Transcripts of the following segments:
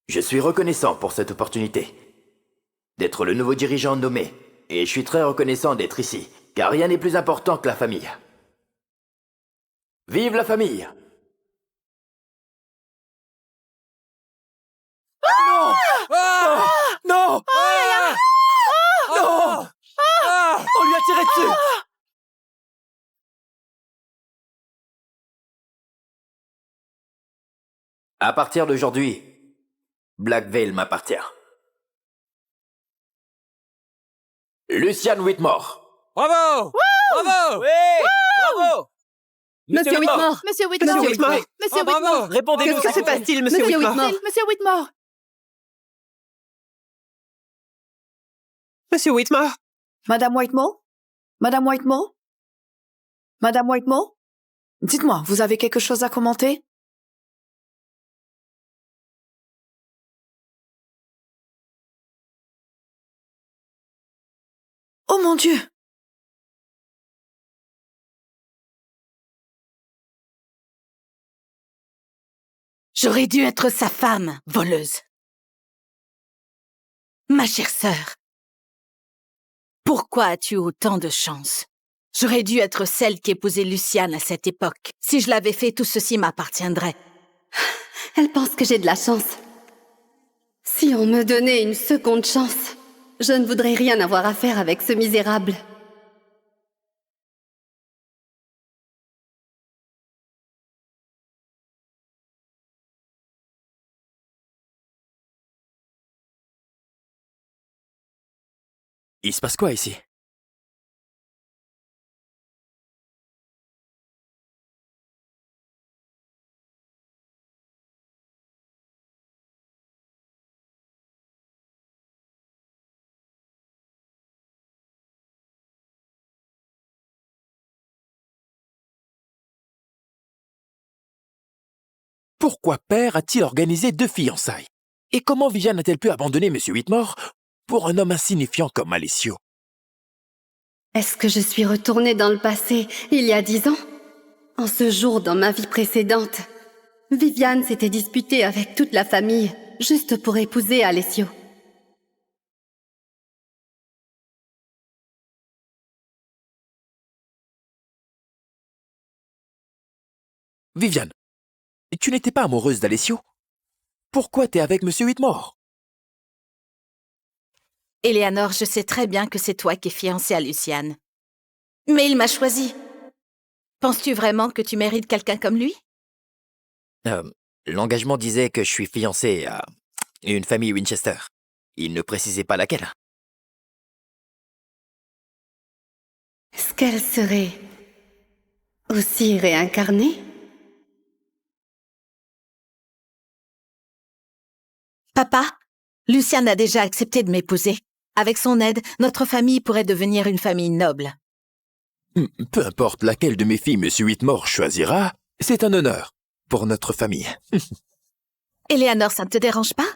Je suis reconnaissant pour cette opportunité d'être le nouveau dirigeant nommé, et je suis très reconnaissant d'être ici, car rien n'est plus important que la famille. Vive la famille! Non! Non! Non! On lui a tiré dessus! À partir d'aujourd'hui, Black Veil m'appartient. Lucian Whitmore. Bravo! Bravo! Oui! Bravo! Monsieur Whitmore. Monsieur Whitmore. Monsieur Whitmore. Monsieur bravo. Whitmore. Répondez-nous. Que se passe-t-il, Monsieur Whitmore? Monsieur Whitmore. Monsieur Whitmore? Madame Whitmore? Madame Whitmore? Madame Whitmore? Dites-moi, vous avez quelque chose à commenter? Oh mon Dieu! J'aurais dû être sa femme, voleuse. Ma chère sœur, pourquoi as-tu autant de chance? J'aurais dû être celle qui épousait Luciane à cette époque. Si je l'avais fait, tout ceci m'appartiendrait. Elle pense que j'ai de la chance. Si on me donnait une seconde chance, je ne voudrais rien avoir à faire avec ce misérable. Il se passe quoi ici? Pourquoi Père a-t-il organisé 2 fiançailles? Et comment Viviane a-t-elle pu abandonner M. Whitmore pour un homme insignifiant comme Alessio? Est-ce que je suis retournée dans le passé, il y a 10 ans? En ce jour dans ma vie précédente, Viviane s'était disputée avec toute la famille, juste pour épouser Alessio. Viviane, tu n'étais pas amoureuse d'Alessio? Pourquoi t'es avec M. Whitmore? Éléanore, je sais très bien que c'est toi qui es fiancée à Luciane. Mais il m'a choisi. Penses-tu vraiment que tu mérites quelqu'un comme lui? L'engagement disait que je suis fiancé à une famille Winchester. Il ne précisait pas laquelle. Est-ce qu'elle serait aussi réincarnée? Papa, Luciane a déjà accepté de m'épouser. Avec son aide, notre famille pourrait devenir une famille noble. Peu importe laquelle de mes filles M. Whitmore choisira, c'est un honneur pour notre famille. Éléanore, ça ne te dérange pas?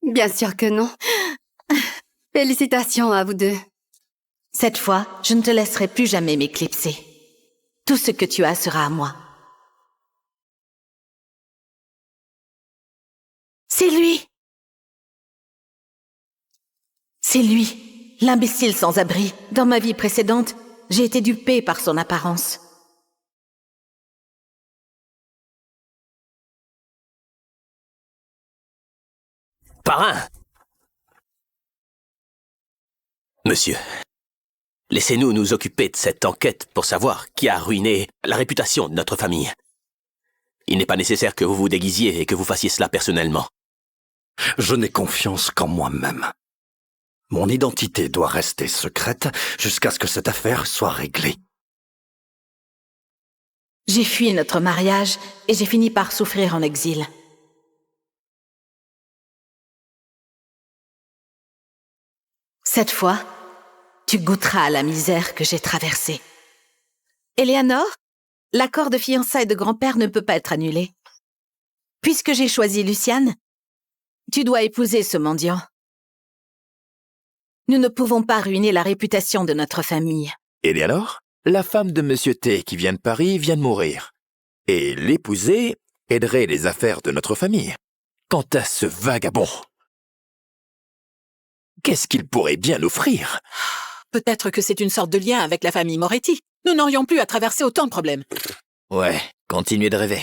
Bien sûr que non. Félicitations à vous deux. Cette fois, je ne te laisserai plus jamais m'éclipser. Tout ce que tu as sera à moi. C'est lui! C'est lui, l'imbécile sans abri. Dans ma vie précédente, j'ai été dupée par son apparence. Parrain! Monsieur, laissez-nous nous occuper de cette enquête pour savoir qui a ruiné la réputation de notre famille. Il n'est pas nécessaire que vous vous déguisiez et que vous fassiez cela personnellement. Je n'ai confiance qu'en moi-même. Mon identité doit rester secrète jusqu'à ce que cette affaire soit réglée. J'ai fui notre mariage et j'ai fini par souffrir en exil. Cette fois, tu goûteras à la misère que j'ai traversée. Éléanore, l'accord de fiançailles de grand-père ne peut pas être annulé. Puisque j'ai choisi Luciane, tu dois épouser ce mendiant. Nous ne pouvons pas ruiner la réputation de notre famille. Éléanore, la femme de M. T qui vient de Paris vient de mourir. Et l'épouser aiderait les affaires de notre famille. Quant à ce vagabond, qu'est-ce qu'il pourrait bien offrir? Peut-être que c'est une sorte de lien avec la famille Moretti. Nous n'aurions plus à traverser autant de problèmes. Ouais, continuez de rêver.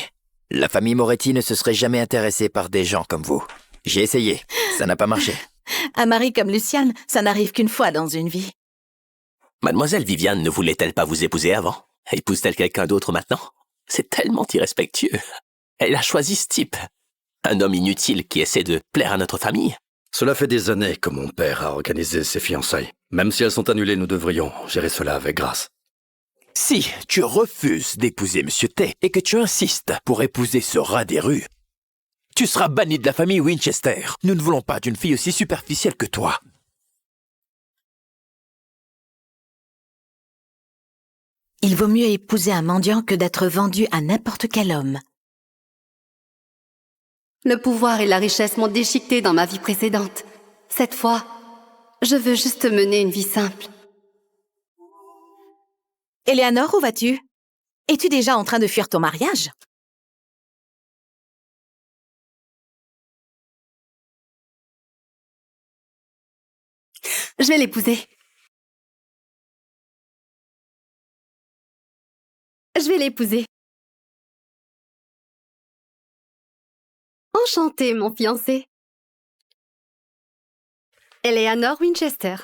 La famille Moretti ne se serait jamais intéressée par des gens comme vous. J'ai essayé, ça n'a pas marché. Un mari comme Luciane, ça n'arrive qu'une fois dans une vie. Mademoiselle Viviane ne voulait-elle pas vous épouser avant? Épouse-t-elle quelqu'un d'autre maintenant? C'est tellement irrespectueux. Elle a choisi ce type. Un homme inutile qui essaie de plaire à notre famille. Cela fait des années que mon père a organisé ses fiançailles. Même si elles sont annulées, nous devrions gérer cela avec grâce. Si tu refuses d'épouser Monsieur Tay et que tu insistes pour épouser ce rat des rues, tu seras banni de la famille Winchester. Nous ne voulons pas d'une fille aussi superficielle que toi. Il vaut mieux épouser un mendiant que d'être vendu à n'importe quel homme. Le pouvoir et la richesse m'ont déchiqueté dans ma vie précédente. Cette fois, je veux juste mener une vie simple. Éléanore, où vas-tu? Es-tu déjà en train de fuir ton mariage? Je vais l'épouser. Je vais l'épouser. Enchantée, mon fiancé. Eleanor Winchester.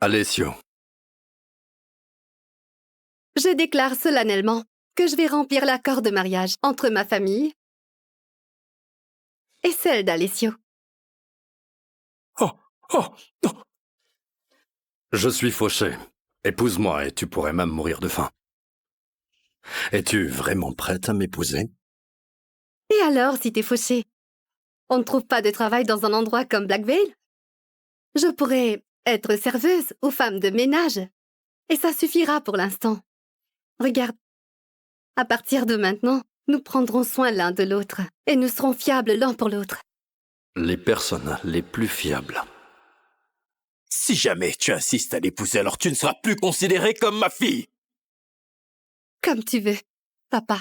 Alessio, Je déclare solennellement que je vais remplir l'accord de mariage entre ma famille et celle d'Alessio. Oh, oh, oh. je suis fauché. Épouse-moi et tu pourrais même mourir de faim. Es-tu vraiment prête à m'épouser? Et alors, si t'es fauché, on ne trouve pas de travail dans un endroit comme Blackvale? Je pourrais être serveuse ou femme de ménage. Et ça suffira pour l'instant. Regarde, à partir de maintenant, nous prendrons soin l'un de l'autre et nous serons fiables l'un pour l'autre. Les personnes les plus fiables. Si jamais tu insistes à l'épouser, alors tu ne seras plus considérée comme ma fille. Comme tu veux, papa.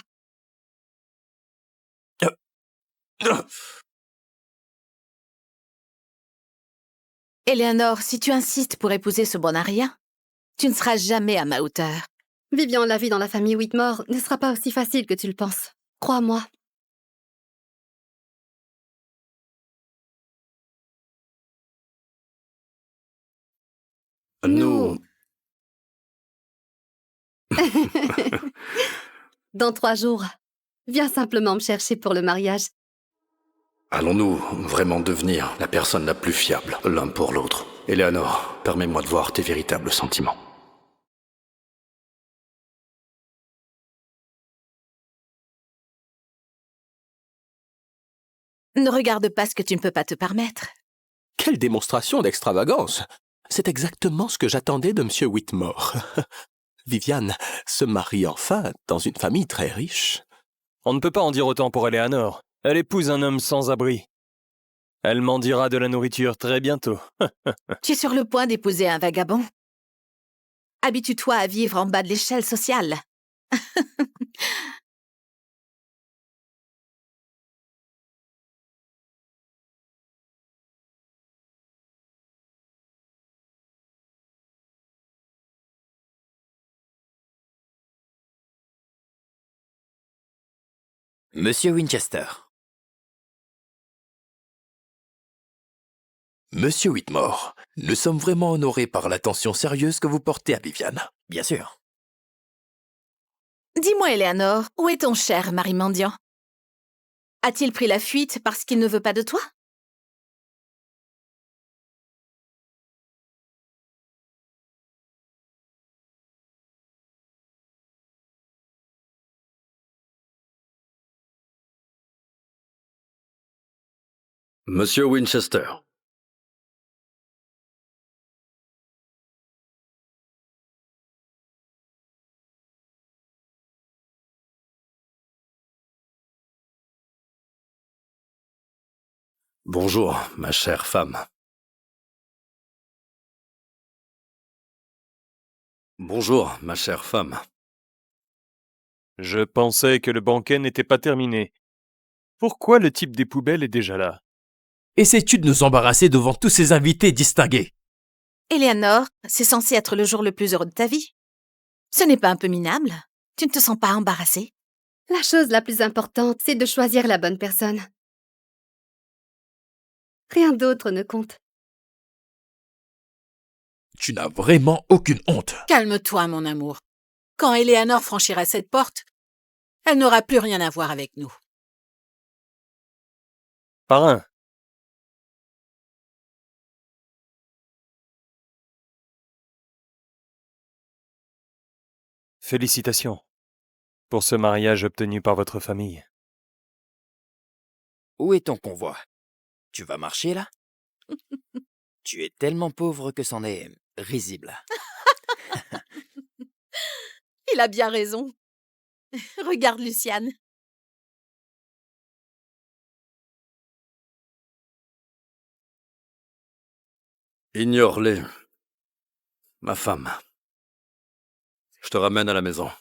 Éléanore, si tu insistes pour épouser ce bon à rien, tu ne seras jamais à ma hauteur. Vivian, la vie dans la famille Whitmore ne sera pas aussi facile que tu le penses. Crois-moi. Nous... Dans 3 jours, viens simplement me chercher pour le mariage. Allons-nous vraiment devenir la personne la plus fiable l'un pour l'autre? Éléanore, permets-moi de voir tes véritables sentiments. Ne regarde pas ce que tu ne peux pas te permettre. Quelle démonstration d'extravagance! C'est exactement ce que j'attendais de Monsieur Whitmore. Viviane se marie enfin dans une famille très riche. On ne peut pas en dire autant pour Eleanor. Elle épouse un homme sans abri. Elle mendiera de la nourriture très bientôt. Tu es sur le point d'épouser un vagabond. Habitue-toi à vivre en bas de l'échelle sociale. Monsieur Winchester. Monsieur Whitmore, nous sommes vraiment honorés par l'attention sérieuse que vous portez à Viviane. Bien sûr. Dis-moi, Éléanore, où est ton cher mari mendiant? A-t-il pris la fuite parce qu'il ne veut pas de toi? Monsieur Winchester. Bonjour, ma chère femme. Bonjour, ma chère femme. Je pensais que le banquet n'était pas terminé. Pourquoi le type des poubelles est déjà là? Essaies-tu de nous embarrasser devant tous ces invités distingués? Eleanor, c'est censé être le jour le plus heureux de ta vie. Ce n'est pas un peu minable? Tu ne te sens pas embarrassée? La chose la plus importante, c'est de choisir la bonne personne. Rien d'autre ne compte. Tu n'as vraiment aucune honte. Calme-toi, mon amour. Quand Eleanor franchira cette porte, elle n'aura plus rien à voir avec nous. Parrain. Félicitations pour ce mariage obtenu par votre famille. Où est ton convoi? Tu vas marcher, là? Tu es tellement pauvre que c'en est risible. Il a bien raison. Regarde Luciane. Ignore-les. Ma femme. Je te ramène à la maison.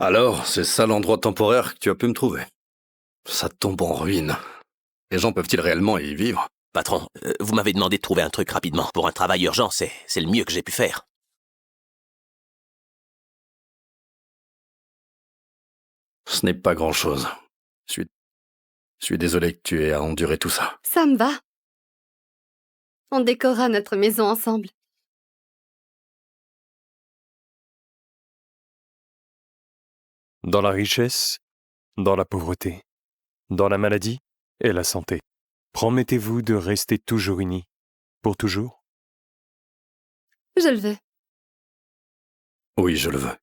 Alors, c'est ça l'endroit temporaire que tu as pu me trouver. Ça tombe en ruine. Les gens peuvent-ils réellement y vivre? Patron, vous m'avez demandé de trouver un truc rapidement. Pour un travail urgent, c'est le mieux que j'ai pu faire. Ce n'est pas grand-chose. Je suis désolé que tu aies à endurer tout ça. Ça me va. On décorera notre maison ensemble. Dans la richesse, dans la pauvreté, dans la maladie et la santé. Promettez-vous de rester toujours unis, pour toujours? Je le veux. Oui, je le veux.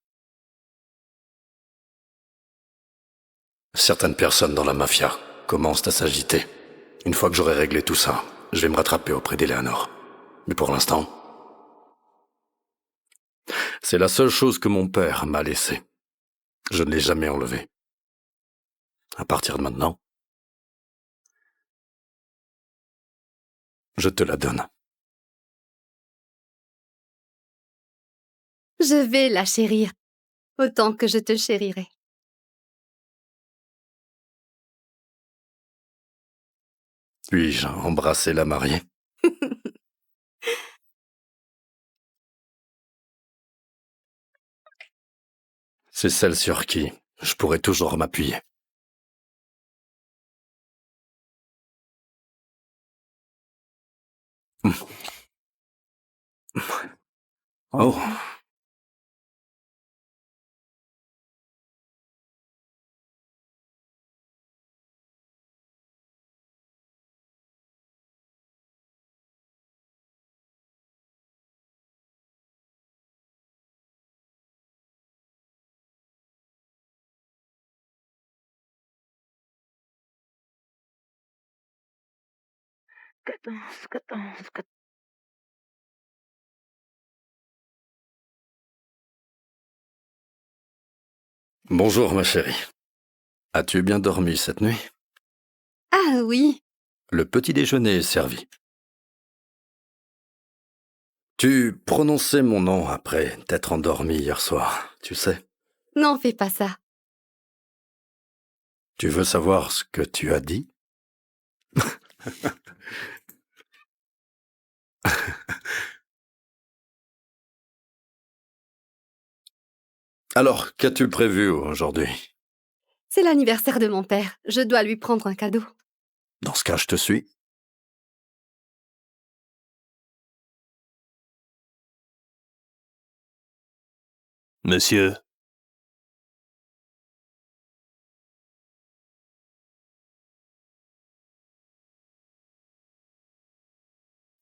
Certaines personnes dans la mafia commencent à s'agiter. Une fois que j'aurai réglé tout ça, je vais me rattraper auprès d'Eleanor. Mais pour l'instant, c'est la seule chose que mon père m'a laissée. Je ne l'ai jamais enlevée. À partir de maintenant, je te la donne. Je vais la chérir, autant que je te chérirai. Puis-je embrasser la mariée? C'est celle sur qui je pourrais toujours m'appuyer. Oh. Bonjour, ma chérie. As-tu bien dormi cette nuit? Ah oui, Le petit déjeuner est servi. Tu prononçais mon nom après t'être endormi hier soir, tu sais. n'en fais pas ça. Tu veux savoir ce que tu as dit? Alors, qu'as-tu prévu aujourd'hui? C'est l'anniversaire de mon père. Je dois lui prendre un cadeau. Dans ce cas, je te suis. Monsieur.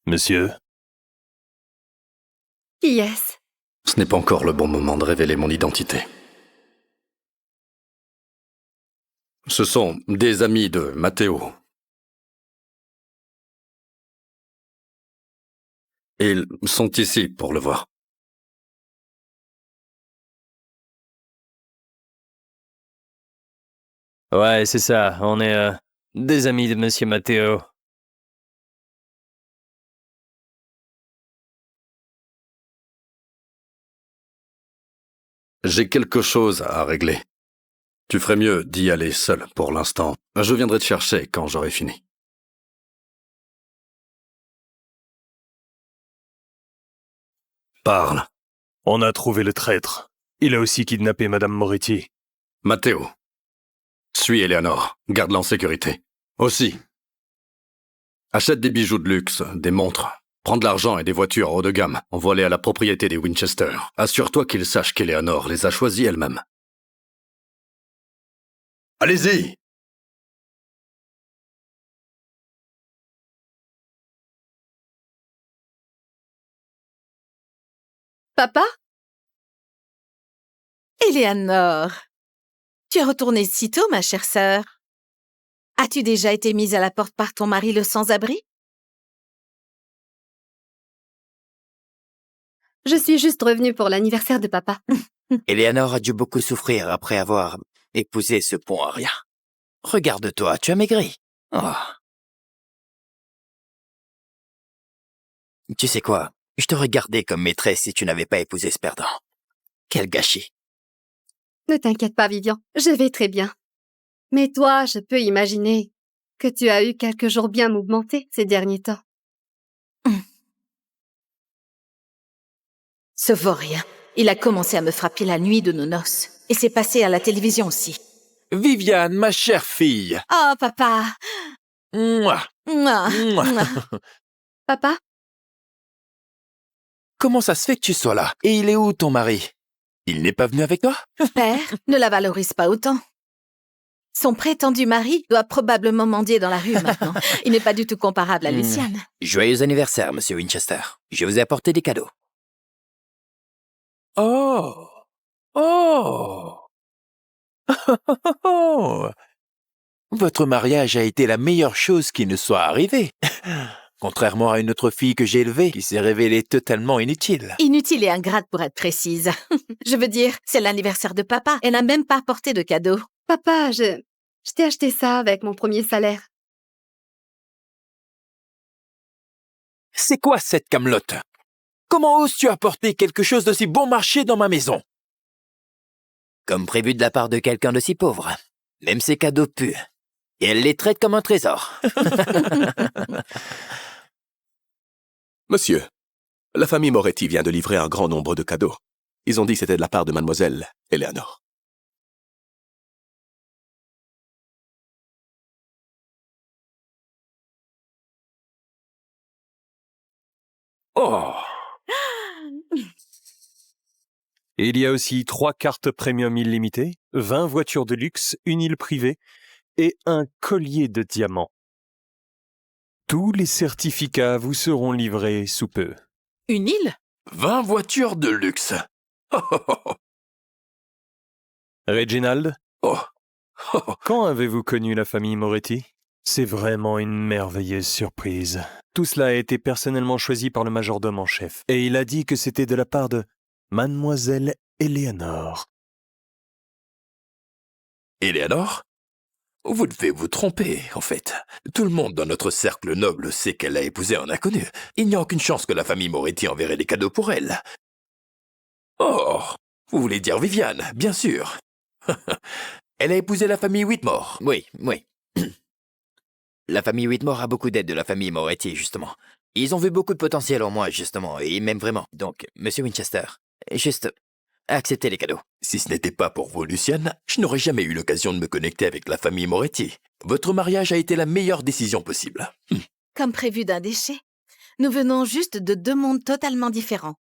Monsieur. Qui est-ce? Ce n'est pas encore le bon moment de révéler mon identité. Ce sont des amis de Matteo. Ils sont ici pour le voir. Ouais, c'est ça, on est des amis de Monsieur Matteo. J'ai quelque chose à régler. Tu ferais mieux d'y aller seul pour l'instant. Je viendrai te chercher quand j'aurai fini. Parle. On a trouvé le traître. Il a aussi kidnappé Madame Moretti. Matteo. Suis Eleanor. Garde-la en sécurité. Aussi. Achète des bijoux de luxe, des montres. Prends de l'argent et des voitures haut de gamme. Envoie-les à la propriété des Winchester. Assure-toi qu'ils sachent qu'Eleanor les a choisis elle-même. Allez-y! Papa? Eleanor, tu es retournée si tôt, ma chère sœur. As-tu déjà été mise à la porte par ton mari le sans-abri? Je suis juste revenue pour l'anniversaire de papa. Eleanor a dû beaucoup souffrir après avoir épousé ce pont à rien. Regarde-toi, tu as maigri. Oh. Tu sais quoi? Je t'aurais gardé comme maîtresse si tu n'avais pas épousé ce perdant. Quel gâchis. Ne t'inquiète pas, Vivian, je vais très bien. Mais toi, je peux imaginer que tu as eu quelques jours bien mouvementés ces derniers temps. Ce vaurien, il a commencé à me frapper la nuit de nos noces. Et c'est passé à la télévision aussi. Viviane, ma chère fille. Oh, papa! Mouah, Mouah, mouah. mouah. Papa? Comment ça se fait que tu sois là? Et il est où, ton mari? Il n'est pas venu avec toi? Père, ne la valorise pas autant. Son prétendu mari doit probablement mendier dans la rue maintenant. Il n'est pas du tout comparable à Luciane. Joyeux anniversaire, Monsieur Winchester. Je vous ai apporté des cadeaux. Oh! Oh! Oh! Votre mariage a été la meilleure chose qui nous soit arrivée. Contrairement à une autre fille que j'ai élevée, qui s'est révélée totalement inutile. Inutile et ingrate pour être précise. Je veux dire, c'est l'anniversaire de papa. Elle n'a même pas apporté de cadeau. Papa, je t'ai acheté ça avec mon premier salaire. C'est quoi cette camelote? Comment oses-tu apporter quelque chose d'aussi bon marché dans ma maison? Comme prévu de la part de quelqu'un de si pauvre. Même ses cadeaux puent. Et elle les traite comme un trésor. Monsieur, la famille Moretti vient de livrer un grand nombre de cadeaux. Ils ont dit que c'était de la part de mademoiselle Eleanor. Oh! Il y a aussi 3 cartes premium illimitées, 20 voitures de luxe, une île privée et un collier de diamants. Tous les certificats vous seront livrés sous peu. Une île? 20 voitures de luxe. Reginald, Oh. Oh. quand avez-vous connu la famille Moretti? C'est vraiment une merveilleuse surprise. Tout cela a été personnellement choisi par le majordome en chef. Et il a dit que c'était de la part de Mademoiselle Eleanor. Eleanor? Vous devez vous tromper, en fait. Tout le monde dans notre cercle noble sait qu'elle a épousé un inconnu. Il n'y a aucune chance que la famille Moretti enverrait des cadeaux pour elle. Oh, vous voulez dire Viviane, bien sûr. Elle a épousé la famille Whitmore. Oui. La famille Whitmore a beaucoup d'aide de la famille Moretti, justement. Ils ont vu beaucoup de potentiel en moi, justement, et ils m'aiment vraiment. Donc, Monsieur Winchester, juste acceptez les cadeaux. Si ce n'était pas pour vous, Luciane, je n'aurais jamais eu l'occasion de me connecter avec la famille Moretti. Votre mariage a été la meilleure décision possible. Comme prévu d'un déchet. Nous venons juste de 2 mondes totalement différents.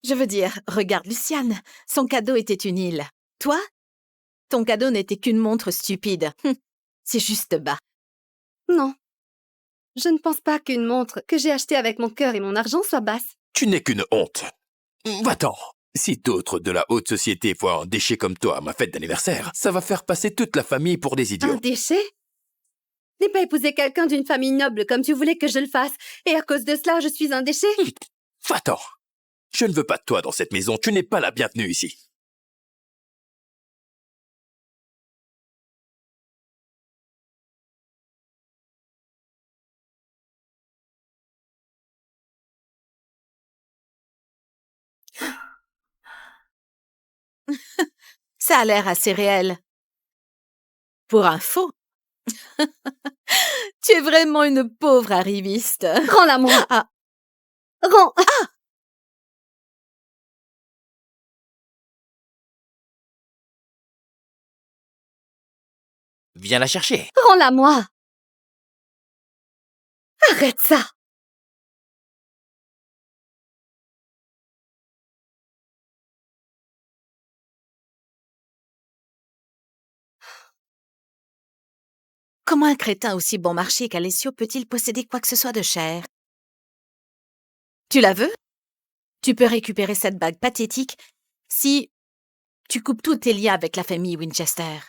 Je veux dire, regarde Luciane, son cadeau était une île. Toi, ton cadeau n'était qu'une montre stupide. C'est juste bas. Non. Je ne pense pas qu'une montre que j'ai achetée avec mon cœur et mon argent soit basse. Tu n'es qu'une honte. Va-t'en. Si d'autres de la haute société voient un déchet comme toi à ma fête d'anniversaire, ça va faire passer toute la famille pour des Un idiots. déchet? N'ai pas épousé quelqu'un d'une famille noble comme tu voulais que je le fasse, et à cause de cela, je suis un déchet? Va-t'en. Je ne veux pas de toi dans cette maison, tu n'es pas la bienvenue ici. Ça a l'air assez réel. Pour un faux. Tu es vraiment une pauvre arriviste. Rends-la moi! Ah. Rends! Viens la chercher. Rends-la moi! Arrête ça! Comment un crétin aussi bon marché qu'Alessio peut-il posséder quoi que ce soit de cher? Tu la veux? Tu peux récupérer cette bague pathétique si tu coupes tous tes liens avec la famille Winchester.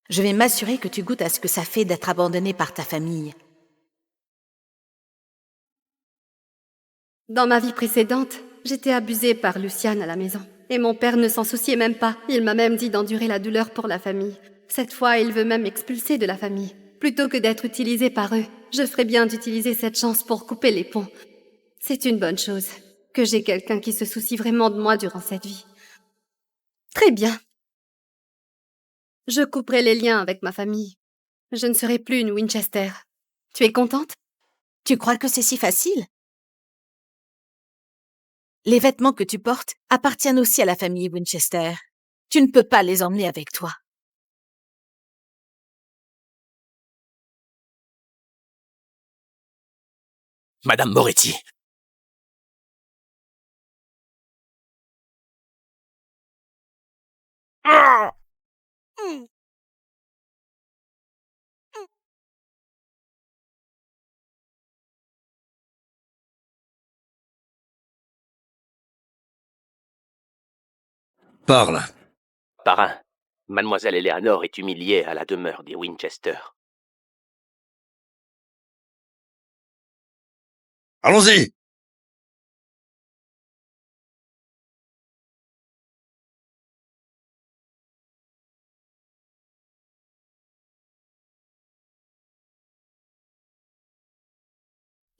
Je vais m'assurer que tu goûtes à ce que ça fait d'être abandonné par ta famille. Dans ma vie précédente, j'étais abusée par Luciane à la maison. Et mon père ne s'en souciait même pas. Il m'a même dit d'endurer la douleur pour la famille. Cette fois, il veut même m'expulser de la famille. Plutôt que d'être utilisé par eux, je ferais bien d'utiliser cette chance pour couper les ponts. C'est une bonne chose que j'ai quelqu'un qui se soucie vraiment de moi durant cette vie. Très bien. Je couperai les liens avec ma famille. Je ne serai plus une Winchester. Tu es contente? Tu crois que c'est si facile? Les vêtements que tu portes appartiennent aussi à la famille Winchester. Tu ne peux pas les emmener avec toi. Madame Moretti. Parle. Parrain, mademoiselle Eleanor est humiliée à la demeure des Winchester. Allons-y!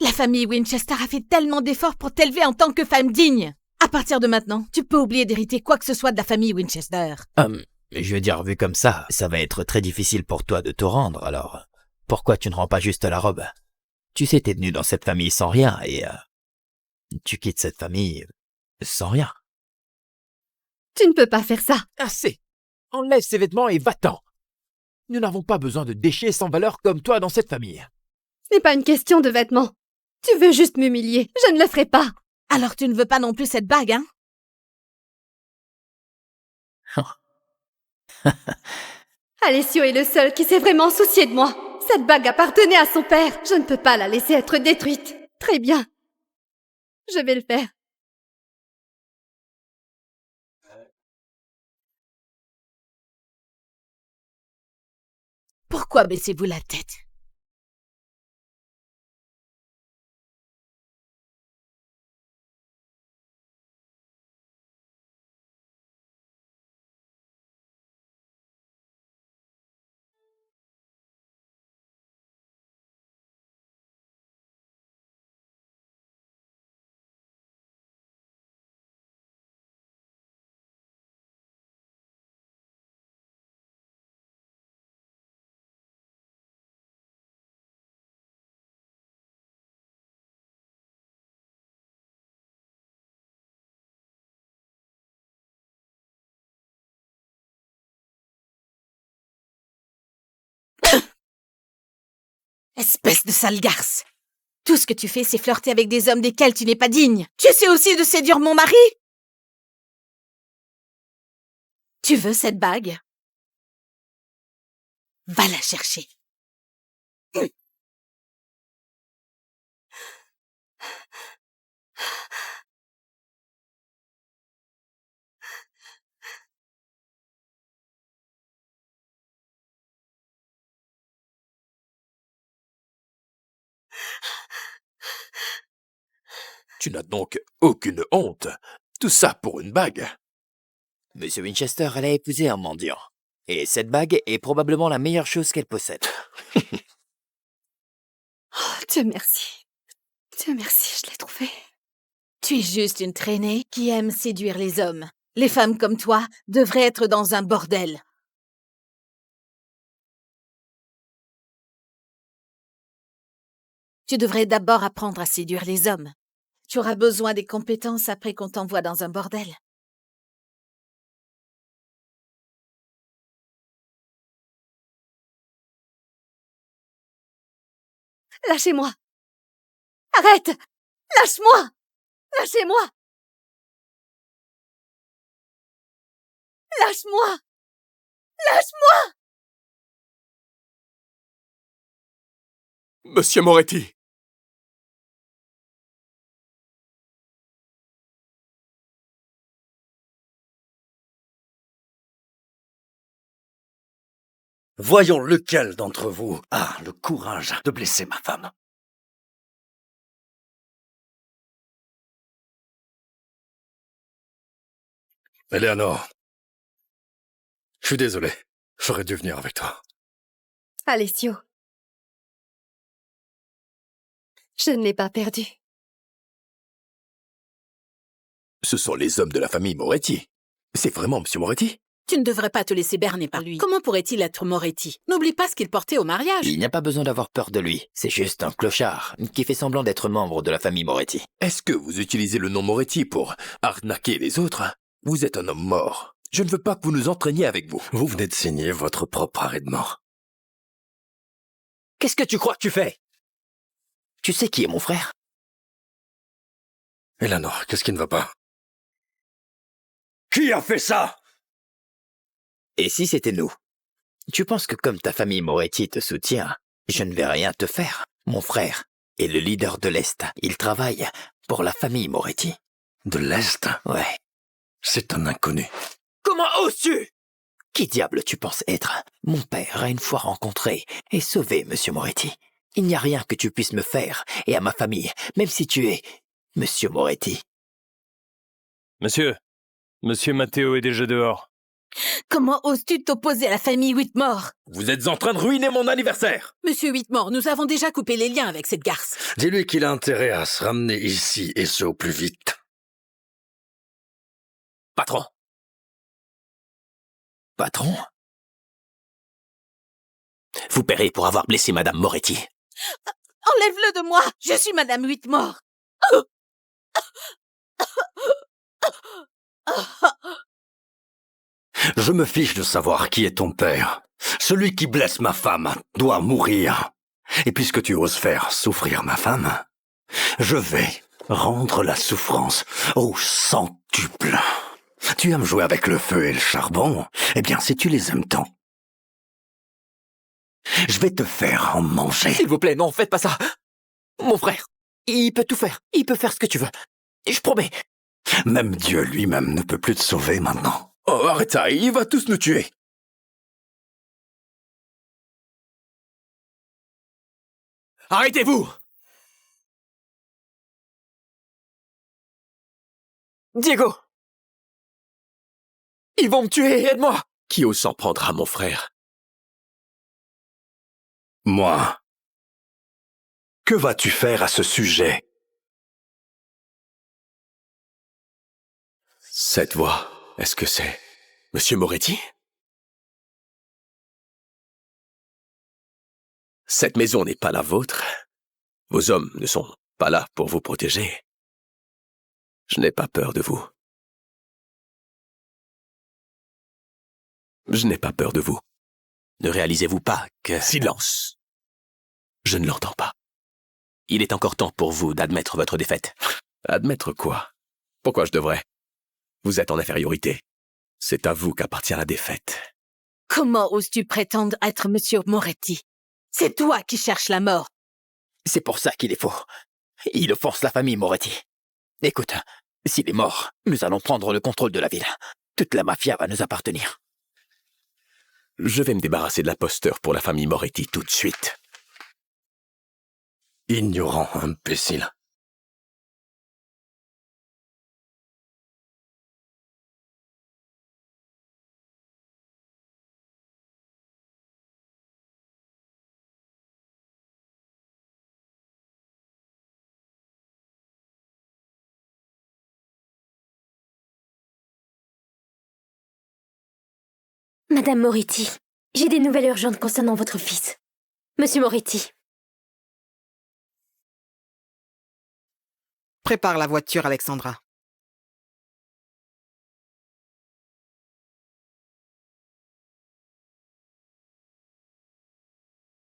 La famille Winchester a fait tellement d'efforts pour t'élever en tant que femme digne. À partir de maintenant, tu peux oublier d'hériter quoi que ce soit de la famille Winchester. Je veux dire, vu comme ça va être très difficile pour toi de te rendre, alors pourquoi tu ne rends pas juste la robe? Tu sais, t'es venu dans cette famille sans rien et tu quittes cette famille sans rien. Tu ne peux pas faire ça. Assez. Enlève ces vêtements et va-t'en. Nous n'avons pas besoin de déchets sans valeur comme toi dans cette famille. Ce n'est pas une question de vêtements. Tu veux juste m'humilier. Je ne le ferai pas. Alors tu ne veux pas non plus cette bague, hein? Alessio est le seul qui s'est vraiment soucié de moi. Cette bague appartenait à son père. Je ne peux pas la laisser être détruite. Très bien. Je vais le faire. Pourquoi baissez-vous la tête? Espèce de sale garce! Tout ce que tu fais, c'est flirter avec des hommes desquels tu n'es pas digne. Tu essaies aussi de séduire mon mari? Tu veux cette bague? Va la chercher. Tu n'as donc aucune honte. Tout ça pour une bague. Monsieur Winchester, elle a épousé un mendiant. Et cette bague est probablement la meilleure chose qu'elle possède. Oh, Dieu merci. Dieu merci, je l'ai trouvée. Tu es juste une traînée qui aime séduire les hommes. Les femmes comme toi devraient être dans un bordel. Tu devrais d'abord apprendre à séduire les hommes. Tu auras besoin des compétences après qu'on t'envoie dans un bordel. Lâchez-moi. Arrête. Lâche-moi. Lâchez-moi. Lâche-moi. Lâche-moi. Monsieur Moretti! Voyons lequel d'entre vous a le courage de blesser ma femme. Eleanor, je suis désolé. J'aurais dû venir avec toi. Alessio. Je ne l'ai pas perdu. Ce sont les hommes de la famille Moretti. C'est vraiment Monsieur Moretti? Tu ne devrais pas te laisser berner par lui. Comment pourrait-il être Moretti? N'oublie pas ce qu'il portait au mariage. Il n'y a pas besoin d'avoir peur de lui. C'est juste un clochard qui fait semblant d'être membre de la famille Moretti. Est-ce que vous utilisez le nom Moretti pour arnaquer les autres? Vous êtes un homme mort. Je ne veux pas que vous nous entraîniez avec vous. Vous venez de signer votre propre arrêt de mort. Qu'est-ce que tu crois que tu fais? Tu sais qui est mon frère? Eleanor, qu'est-ce qui ne va pas? Qui a fait ça? Et si c'était nous? Tu penses que comme ta famille Moretti te soutient, je ne vais rien te faire? Mon frère est le leader de l'Est. Il travaille pour la famille Moretti. De l'Est? Ouais. C'est un inconnu. Comment oses-tu? Qui diable tu penses être? Mon père a une fois rencontré et sauvé Monsieur Moretti. Il n'y a rien que tu puisses me faire et à ma famille, même si tu es Monsieur Moretti. Monsieur Matteo est déjà dehors. Comment oses-tu t'opposer à la famille Whitmore? Vous êtes en train de ruiner mon anniversaire! Monsieur Whitmore, nous avons déjà coupé les liens avec cette garce. Dis-lui qu'il a intérêt à se ramener ici, et ce au plus vite. Patron! Patron? Vous paierez pour avoir blessé Madame Moretti. Enlève-le de moi! Je suis Madame Whitmore! Je me fiche de savoir qui est ton père. Celui qui blesse ma femme doit mourir. Et puisque tu oses faire souffrir ma femme, je vais rendre la souffrance au centuple. Tu aimes jouer avec le feu et le charbon? Eh bien, si tu les aimes tant, je vais te faire en manger. S'il vous plaît, non, faites pas ça. Mon frère, il peut tout faire. Il peut faire ce que tu veux. Je promets. Même Dieu lui-même ne peut plus te sauver maintenant. Oh, arrête ça, il va tous nous tuer! Arrêtez-vous! Diego! Ils vont me tuer, aide-moi! Qui ose s'en prendre à mon frère? Moi. Que vas-tu faire à ce sujet? Cette voix, est-ce que c'est Monsieur Moretti? Cette maison n'est pas la vôtre. Vos hommes ne sont pas là pour vous protéger. Je n'ai pas peur de vous. Je n'ai pas peur de vous. Ne réalisez-vous pas que... Silence! Je ne l'entends pas. Il est encore temps pour vous d'admettre votre défaite. Admettre quoi? Pourquoi je devrais? Vous êtes en infériorité. C'est à vous qu'appartient la défaite. Comment oses-tu prétendre être Monsieur Moretti? C'est toi qui cherches la mort. C'est pour ça qu'il est faux. Il offense la famille Moretti. Écoute, s'il est mort, nous allons prendre le contrôle de la ville. Toute la mafia va nous appartenir. Je vais me débarrasser de l'imposteur pour la famille Moretti tout de suite. Ignorant, imbécile. Madame Moretti, j'ai des nouvelles urgentes concernant votre fils. Monsieur Moretti. Prépare la voiture, Alexandra.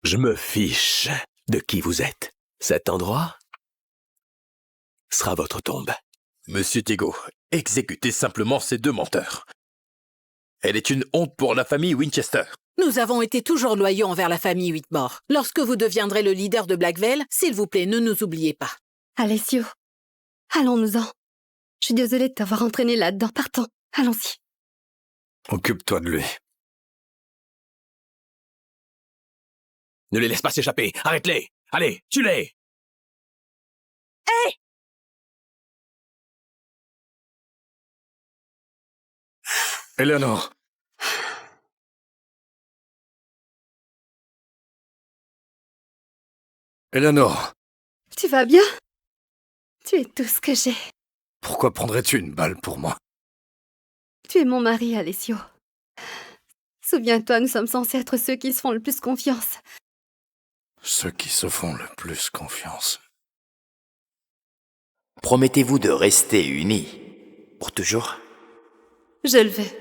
Je me fiche de qui vous êtes. Cet endroit sera votre tombe. Monsieur Tego, exécutez simplement ces deux menteurs. Elle est une honte pour la famille Winchester. Nous avons été toujours loyaux envers la famille Whitmore. Lorsque vous deviendrez le leader de Blackvale, s'il vous plaît, ne nous oubliez pas. Alessio, allons-nous-en. Je suis désolée de t'avoir entraîné là-dedans. Partons, allons-y. Occupe-toi de lui. Ne les laisse pas s'échapper. Arrête-les. Allez, tue-les. Eleanor. Eleanor, Tu vas bien? Tu es tout ce que j'ai. pourquoi prendrais-tu une balle pour moi? Tu es mon mari, Alessio. Souviens-toi, nous sommes censés être ceux qui se font le plus confiance. Ceux qui se font le plus confiance. Promettez-vous de rester unis pour toujours? Je le veux.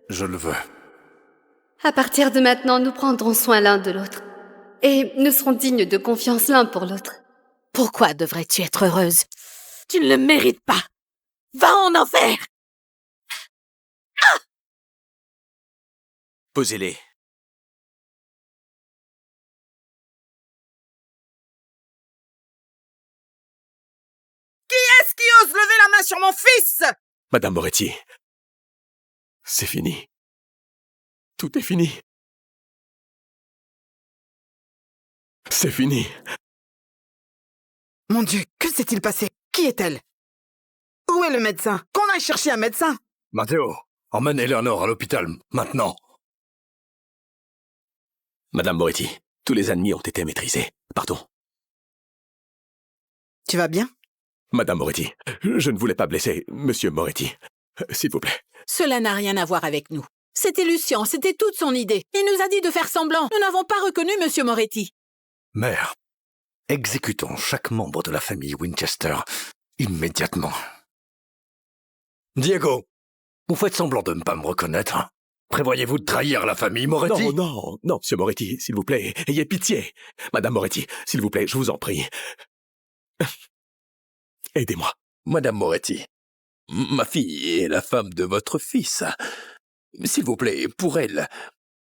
Je le veux. À partir de maintenant, nous prendrons soin l'un de l'autre. Et nous serons dignes de confiance l'un pour l'autre. Pourquoi devrais-tu être heureuse? Tu ne le mérites pas. Va en enfer! Posez-les. Est-ce qui ose lever la main sur mon fils? Madame Moretti, c'est fini. Tout est fini. C'est fini. Mon Dieu, que s'est-il passé? Qui est-elle? Où est le médecin? Qu'on aille chercher un médecin! Matteo, emmène Eleanor à l'hôpital, maintenant. Madame Moretti, tous les ennemis ont été maîtrisés. Pardon. Tu vas bien? Madame Moretti, je ne voulais pas blesser Monsieur Moretti. S'il vous plaît. Cela n'a rien à voir avec nous. C'était Lucien, c'était toute son idée. Il nous a dit de faire semblant. Nous n'avons pas reconnu Monsieur Moretti. Mère, exécutons chaque membre de la famille Winchester immédiatement. Diego, vous faites semblant de ne pas me reconnaître. Prévoyez-vous de trahir la famille Moretti? Non, Monsieur Moretti, s'il vous plaît, ayez pitié. Madame Moretti, s'il vous plaît, je vous en prie. Aidez-moi. Madame Moretti, ma fille est la femme de votre fils. S'il vous plaît, pour elle,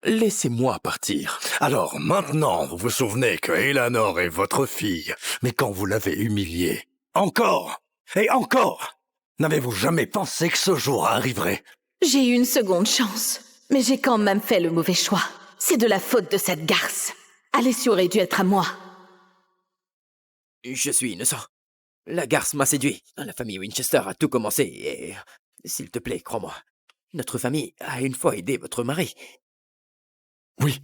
laissez-moi partir. Alors, maintenant, vous vous souvenez que Eleanor est votre fille, mais quand vous l'avez humiliée, encore et encore, n'avez-vous jamais pensé que ce jour arriverait? J'ai eu une seconde chance, mais j'ai quand même fait le mauvais choix. C'est de la faute de cette garce. Alessio aurait dû être à moi. Je suis innocent. La garce m'a séduit. La famille Winchester a tout commencé et... S'il te plaît, crois-moi. Notre famille a une fois aidé votre mari. Oui.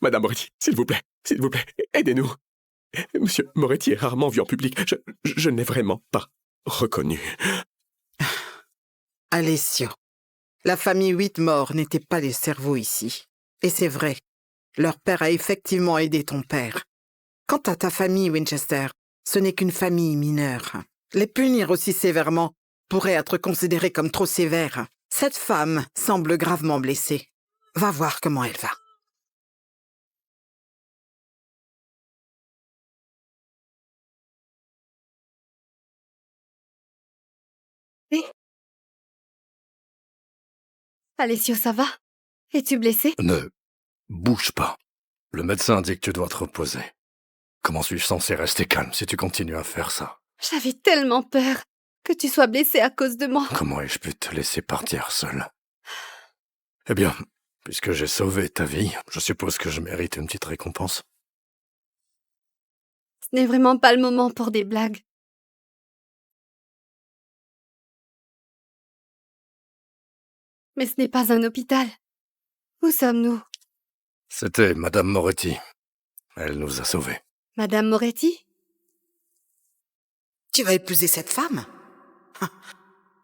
Madame Moretti, s'il vous plaît, aidez-nous. Monsieur Moretti est rarement vu en public. Je n'ai vraiment pas reconnu. Alessio, la famille Whitmore n'était pas les cerveaux ici. Et c'est vrai, leur père a effectivement aidé ton père. Quant à ta famille Winchester, ce n'est qu'une famille mineure. Les punir aussi sévèrement pourrait être considéré comme trop sévère. Cette femme semble gravement blessée. Va voir comment elle va. Alessio, ça va? Es-tu blessé? Ne bouge pas. Le médecin dit que tu dois te reposer. Comment suis-je censé rester calme si tu continues à faire ça? J'avais tellement peur que tu sois blessé à cause de moi. Comment ai-je pu te laisser partir seul? Eh bien, puisque j'ai sauvé ta vie, je suppose que je mérite une petite récompense. Ce n'est vraiment pas le moment pour des blagues. Mais ce n'est pas un hôpital. Où sommes-nous? C'était Madame Moretti. Elle nous a sauvés. Madame Moretti? Tu vas épouser cette femme?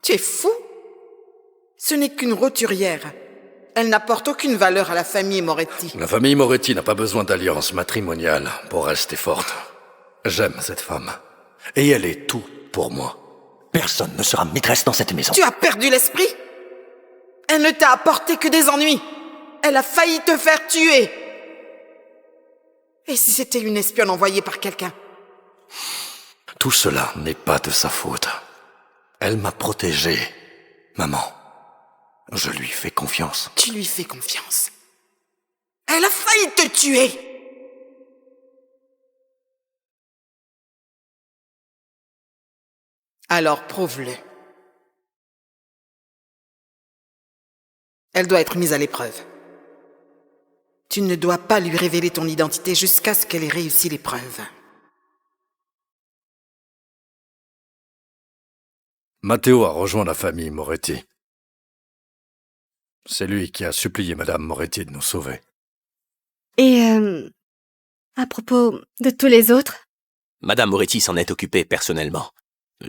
Tu es fou? Ce n'est qu'une roturière. Elle n'apporte aucune valeur à la famille Moretti. La famille Moretti n'a pas besoin d'alliance matrimoniale pour rester forte. J'aime cette femme. Et elle est tout pour moi. Personne ne sera maîtresse dans cette maison. Tu as perdu l'esprit? Elle ne t'a apporté que des ennuis. Elle a failli te faire tuer. Et si c'était une espionne envoyée par quelqu'un? Tout cela n'est pas de sa faute. Elle m'a protégé, maman. Je lui fais confiance. Tu lui fais confiance. Elle a failli te tuer. Alors prouve-le. Elle doit être mise à l'épreuve. Tu ne dois pas lui révéler ton identité jusqu'à ce qu'elle ait réussi l'épreuve. Matteo a rejoint la famille Moretti. C'est lui qui a supplié Madame Moretti de nous sauver. Et, à propos de tous les autres? Madame Moretti s'en est occupée personnellement.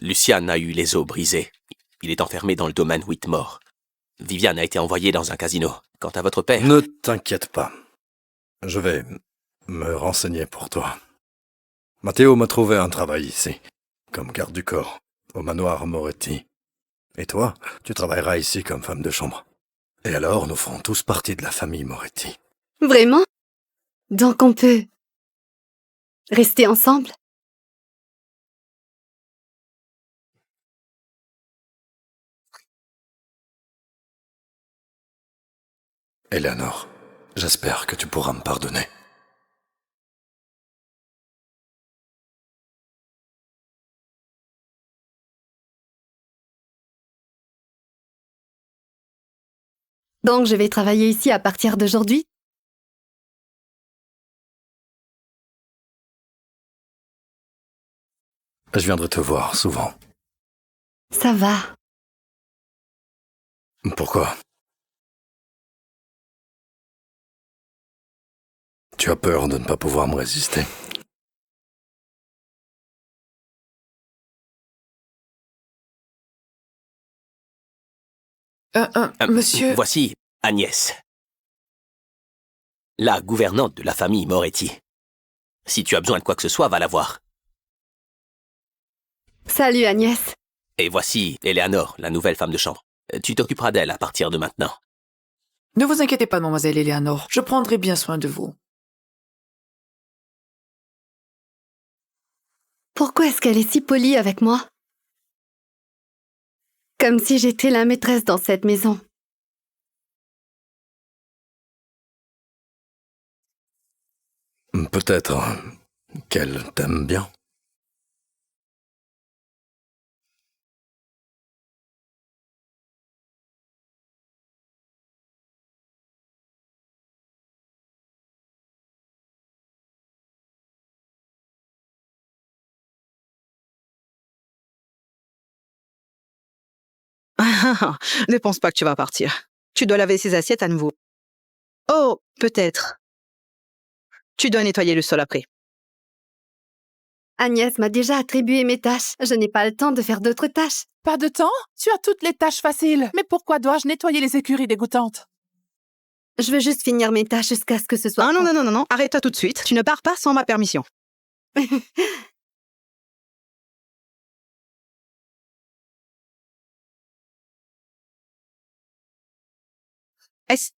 Lucian a eu les os brisés. Il est enfermé dans le domaine Whitmore. Viviane a été envoyée dans un casino. Quant à votre père... Ne t'inquiète pas. Je vais me renseigner pour toi. Matteo m'a trouvé un travail ici, comme garde du corps, au manoir Moretti. Et toi, tu travailleras ici comme femme de chambre. Et alors, nous ferons tous partie de la famille Moretti. Vraiment? Donc on peut rester ensemble? Eleanor, j'espère que tu pourras me pardonner. Donc je vais travailler ici à partir d'aujourd'hui? Je viendrai te voir souvent. Ça va. Pourquoi? Tu as peur de ne pas pouvoir me résister. Monsieur... Voici Agnès, la gouvernante de la famille Moretti. Si tu as besoin de quoi que ce soit, va la voir. Salut Agnès. Et voici Eleanor, la nouvelle femme de chambre. Tu t'occuperas d'elle à partir de maintenant. Ne vous inquiétez pas, mademoiselle Eleanor. Je prendrai bien soin de vous. Pourquoi est-ce qu'elle est si polie avec moi? Comme si j'étais la maîtresse dans cette maison. Peut-être qu'elle t'aime bien. Ne pense pas que tu vas partir. Tu dois laver ces assiettes à nouveau. Oh, peut-être. Tu dois nettoyer le sol après. Agnès m'a déjà attribué mes tâches. Je n'ai pas le temps de faire d'autres tâches. Pas de temps? Tu as toutes les tâches faciles. Mais pourquoi dois-je nettoyer les écuries dégoûtantes? Je veux juste finir mes tâches jusqu'à ce que ce soit... Ah non. Arrête-toi tout de suite. Tu ne pars pas sans ma permission. Est-ce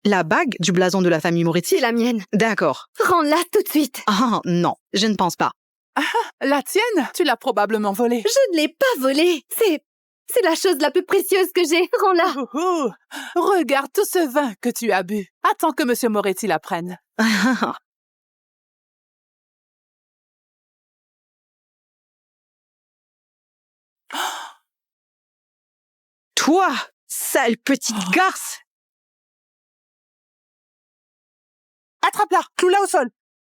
la bague du blason de la famille Moretti? C'est la mienne. D'accord. Rends-la tout de suite. Ah non, je ne pense pas. Ah, la tienne? Tu l'as probablement volée. Je ne l'ai pas volée. C'est la chose la plus précieuse que j'ai. Rends-la. Regarde tout ce vin que tu as bu. Attends que Monsieur Moretti la prenne. Toi, sale petite garce! Attrape-la! Cloue-la au sol!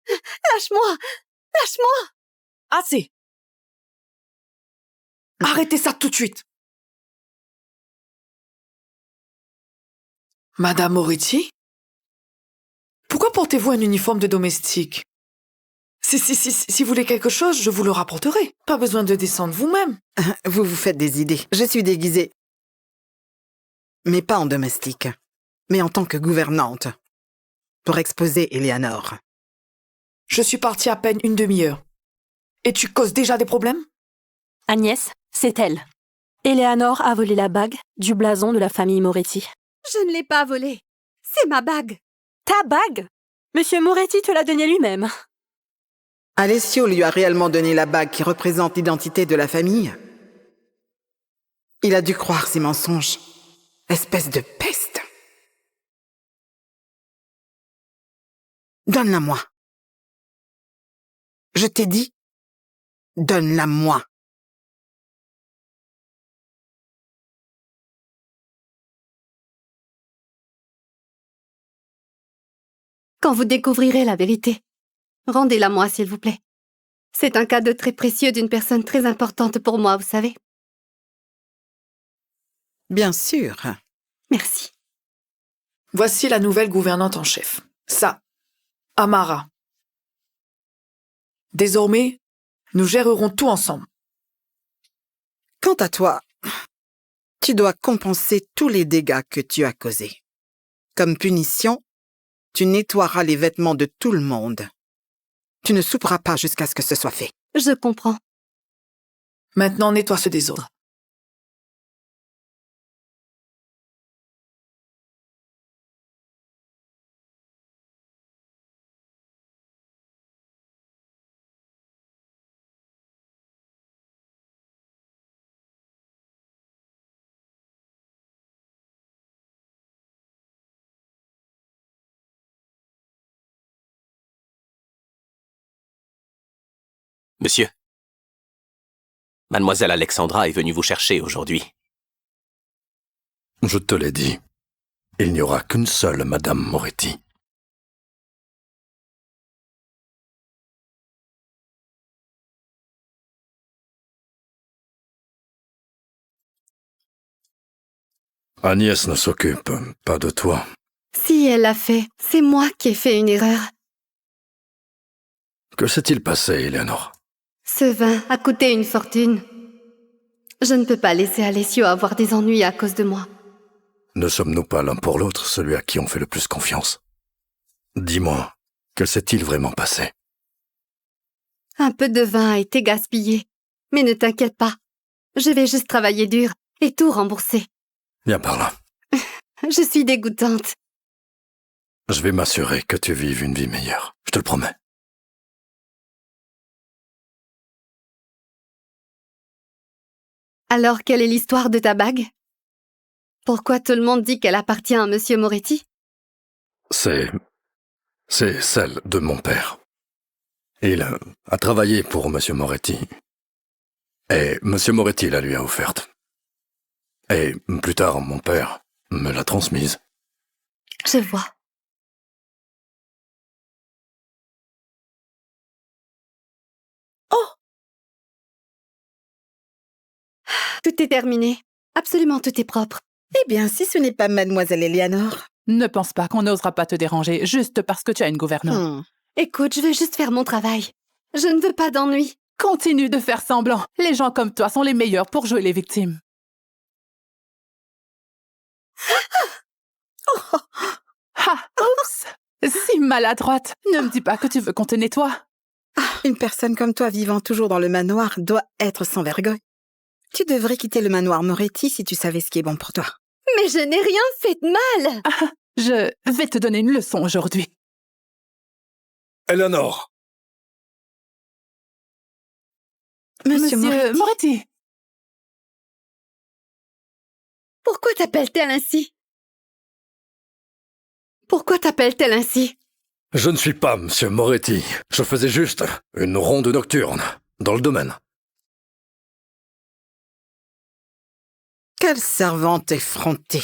Lâche-moi! Lâche-moi! Assez! Arrêtez ça tout de suite! Madame Moretti? Pourquoi portez-vous un uniforme de domestique? Si vous voulez quelque chose, je vous le rapporterai. Pas besoin de descendre vous-même. Vous vous faites des idées. Je suis déguisée. mais pas en domestique, mais en tant que gouvernante, pour exposer Eleanor. Je suis partie à peine une demi-heure. Et tu causes déjà des problèmes? Agnès, c'est elle. Eleanor a volé la bague du blason de la famille Moretti. Je ne l'ai pas volée. C'est ma bague. Ta bague? Monsieur Moretti te l'a donnée lui-même. Alessio lui a réellement donné la bague qui représente l'identité de la famille. Il a dû croire ses mensonges. Espèce de peste. Donne-la-moi. Je t'ai dit, donne-la-moi. Quand vous découvrirez la vérité, rendez-la-moi, s'il vous plaît. C'est un cadeau très précieux d'une personne très importante pour moi, vous savez. Bien sûr. Merci. Voici la nouvelle gouvernante en chef. Ça, Amara. Désormais, nous gérerons tout ensemble. Quant à toi, tu dois compenser tous les dégâts que tu as causés. Comme punition, tu nettoieras les vêtements de tout le monde. Tu ne souperas pas jusqu'à ce que ce soit fait. Je comprends. Maintenant, nettoie ce désordre. Monsieur, Mademoiselle Alexandra est venue vous chercher aujourd'hui. Je te l'ai dit. Il n'y aura qu'une seule Madame Moretti. Agnès ne s'occupe pas de toi. Si elle l'a fait, c'est moi qui ai fait une erreur. Que s'est-il passé, Eleanor? Ce vin a coûté une fortune. Je ne peux pas laisser Alessio avoir des ennuis à cause de moi. Ne sommes-nous pas l'un pour l'autre celui à qui on fait le plus confiance? Dis-moi, que s'est-il vraiment passé? Un peu de vin a été gaspillé. Mais ne t'inquiète pas. Je vais juste travailler dur et tout rembourser. Viens par là. Je suis dégoûtante. Je vais m'assurer que tu vives une vie meilleure. Je te le promets. Alors, quelle est l'histoire de ta bague? Pourquoi tout le monde dit qu'elle appartient à Monsieur Moretti? C'est celle de mon père. Il a travaillé pour Monsieur Moretti. Et Monsieur Moretti la lui a offerte. Et plus tard, mon père me l'a transmise. Je vois. Oh! Tout est terminé. Absolument tout est propre. Eh bien, si ce n'est pas Mademoiselle Eleanor. Ne pense pas qu'on n'osera pas te déranger juste parce que tu as une gouvernante. Écoute, je veux juste faire mon travail. Je ne veux pas d'ennui. Continue de faire semblant. Les gens comme toi sont les meilleurs pour jouer les victimes. Ah, oups! Si maladroite. Ne me dis pas que tu veux qu'on te nettoie. Une personne comme toi vivant toujours dans le manoir doit être sans vergogne. Tu devrais quitter le manoir Moretti si tu savais ce qui est bon pour toi. Mais je n'ai rien fait de mal. Ah, je vais te donner une leçon aujourd'hui. Eleanor! Monsieur Moretti. Pourquoi t'appelle-t-elle ainsi? Pourquoi t'appelle-t-elle ainsi? Je ne suis pas Monsieur Moretti. Je faisais juste une ronde nocturne dans le domaine. Quelle servante effrontée.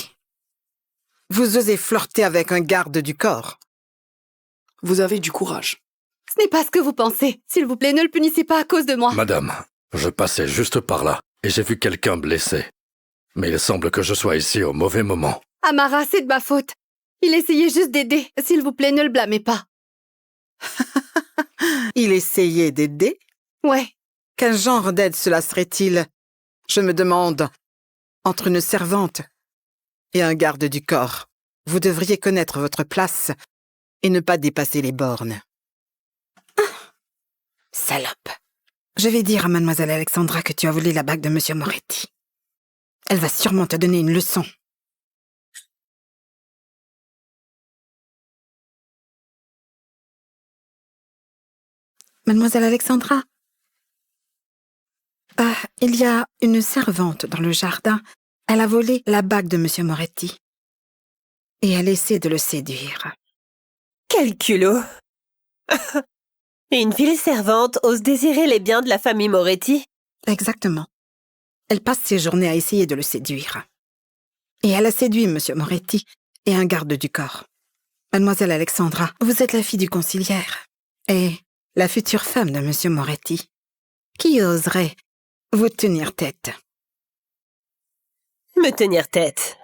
Vous osez flirter avec un garde du corps. Vous avez du courage. Ce n'est pas ce que vous pensez. S'il vous plaît, ne le punissez pas à cause de moi. Madame, je passais juste par là et j'ai vu quelqu'un blessé. Mais il semble que je sois ici au mauvais moment. Amara, c'est de ma faute. Il essayait juste d'aider. S'il vous plaît, ne le blâmez pas. Il essayait d'aider? Ouais. Quel genre d'aide cela serait-il? Je me demande, entre une servante et un garde du corps. Vous devriez connaître votre place et ne pas dépasser les bornes. Salope. Je vais dire à mademoiselle Alexandra que tu as volé la bague de monsieur Moretti. Elle va sûrement te donner une leçon. Mademoiselle Alexandra? Il y a une servante dans le jardin. Elle a volé la bague de monsieur Moretti. Et elle essaie de le séduire. Quel culot! Une vile servante ose désirer les biens de la famille Moretti? Exactement. Elle passe ses journées à essayer de le séduire. Et elle a séduit monsieur Moretti et un garde du corps. Mademoiselle Alexandra, vous êtes la fille du conciliaire et la future femme de monsieur Moretti. Qui oserait vous tenir tête? Me tenir tête?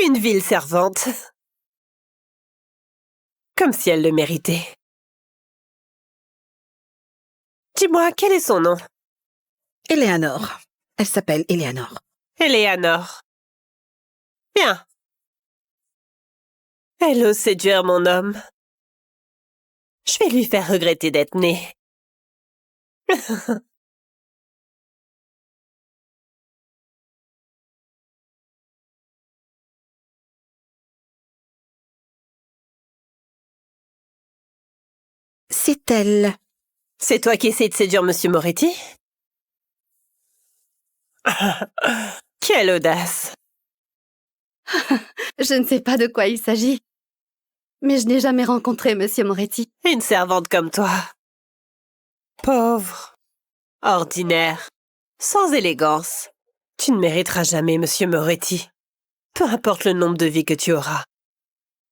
Une vile servante. Comme si elle le méritait. Dis-moi, quel est son nom? Éléanore. Elle s'appelle Éléanore. Éléanore. Bien. Elle ose séduire mon homme. Je vais lui faire regretter d'être née. C'est elle. C'est toi qui essaies de séduire monsieur Moretti? Quelle audace! Je ne sais pas de quoi il s'agit. Mais je n'ai jamais rencontré monsieur Moretti. Une servante comme toi. Pauvre. Ordinaire. Sans élégance. Tu ne mériteras jamais monsieur Moretti. Peu importe le nombre de vies que tu auras.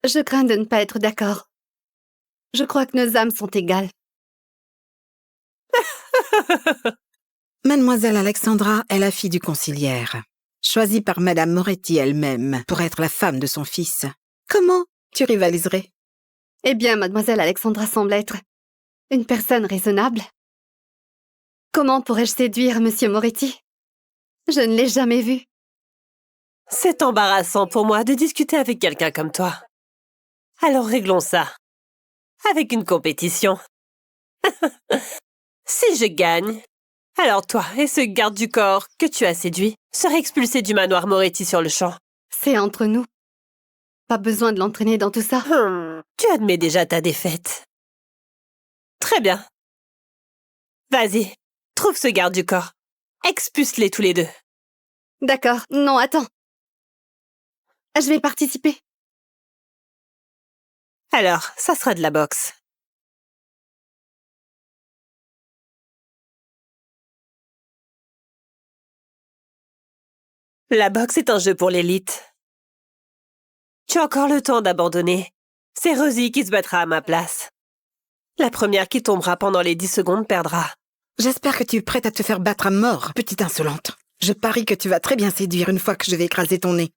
Je crains de ne pas être d'accord. Je crois que nos âmes sont égales. Mademoiselle Alexandra est la fille du conciliaire, choisie par madame Moretti elle-même pour être la femme de son fils. Comment tu rivaliserais? Eh bien, mademoiselle Alexandra semble être une personne raisonnable. Comment pourrais-je séduire monsieur Moretti? Je ne l'ai jamais vu. C'est embarrassant pour moi de discuter avec quelqu'un comme toi. Alors réglons ça. Avec une compétition. Si je gagne, alors toi et ce garde du corps que tu as séduit seraient expulsés du manoir Moretti sur le champ. C'est entre nous. Pas besoin de l'entraîner dans tout ça. Tu admets déjà ta défaite. Très bien. Vas-y, trouve ce garde du corps. Expulse-les tous les deux. D'accord. Non, attends. Je vais participer. Alors, ça sera de la boxe. La boxe est un jeu pour l'élite. Tu as encore le temps d'abandonner. C'est Rosie qui se battra à ma place. La première qui tombera pendant les 10 secondes perdra. J'espère que tu es prête à te faire battre à mort, petite insolente. Je parie que tu vas très bien séduire une fois que je vais écraser ton nez.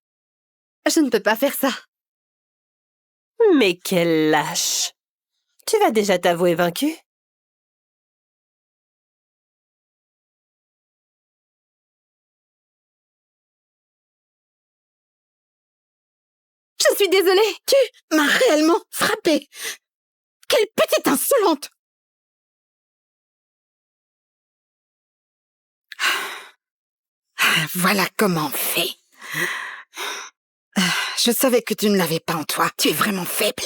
Je ne peux pas faire ça. Mais quel lâche! Tu vas déjà t'avouer vaincu? Je suis désolée. Tu m'as réellement frappée. Quelle petite insolente! Voilà comment on fait. Je savais que tu ne l'avais pas en toi. Tu es vraiment faible.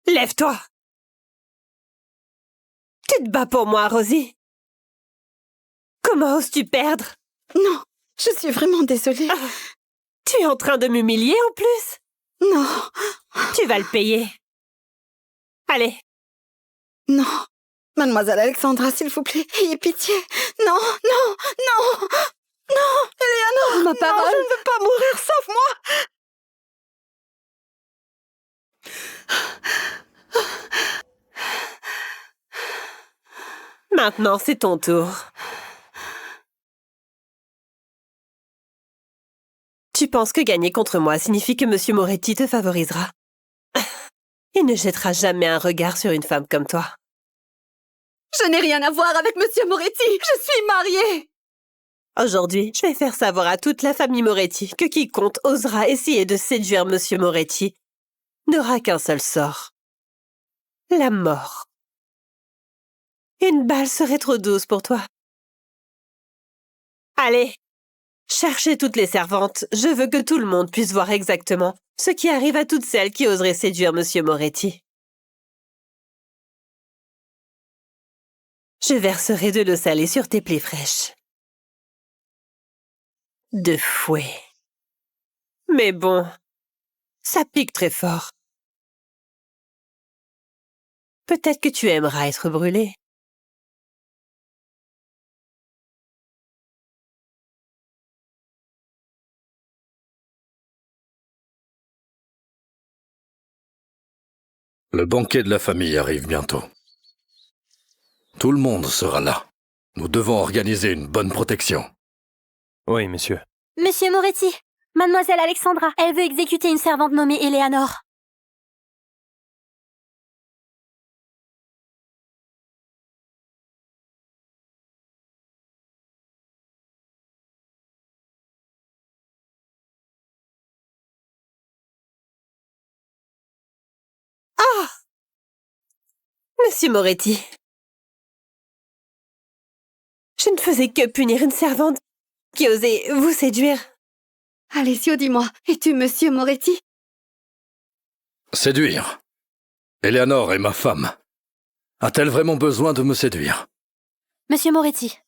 Lève-toi! Tu te bats pour moi, Rosie? Comment oses-tu perdre? Non, je suis vraiment désolée. Tu es en train de m'humilier en plus? Non. Tu vas le payer. Allez. Non. Mademoiselle Alexandra, s'il vous plaît, ayez pitié. Non, non, non, non, Éléanore, ma parole. Non, je ne veux pas mourir, sauve-moi. Maintenant, c'est ton tour. Tu penses que gagner contre moi signifie que Monsieur Moretti te favorisera? Il ne jettera jamais un regard sur une femme comme toi. Je n'ai rien à voir avec Monsieur Moretti. Je suis mariée. Aujourd'hui, je vais faire savoir à toute la famille Moretti que quiconque osera essayer de séduire Monsieur Moretti n'aura qu'un seul sort. La mort. Une balle serait trop douce pour toi. Allez, cherchez toutes les servantes. Je veux que tout le monde puisse voir exactement ce qui arrive à toutes celles qui oseraient séduire Monsieur Moretti. Je verserai de l'eau salée sur tes plaies fraîches. De fouet. Mais bon, ça pique très fort. Peut-être que tu aimeras être brûlé. Le banquet de la famille arrive bientôt. Tout le monde sera là. Nous devons organiser une bonne protection. Oui, monsieur. Monsieur Moretti, mademoiselle Alexandra, elle veut exécuter une servante nommée Eleanor. Ah! Monsieur Moretti. Je ne faisais que punir une servante qui osait vous séduire. Alessio, dis-moi, es-tu Monsieur Moretti? Séduire. Eleanor est ma femme. A-t-elle vraiment besoin de me séduire? Monsieur Moretti.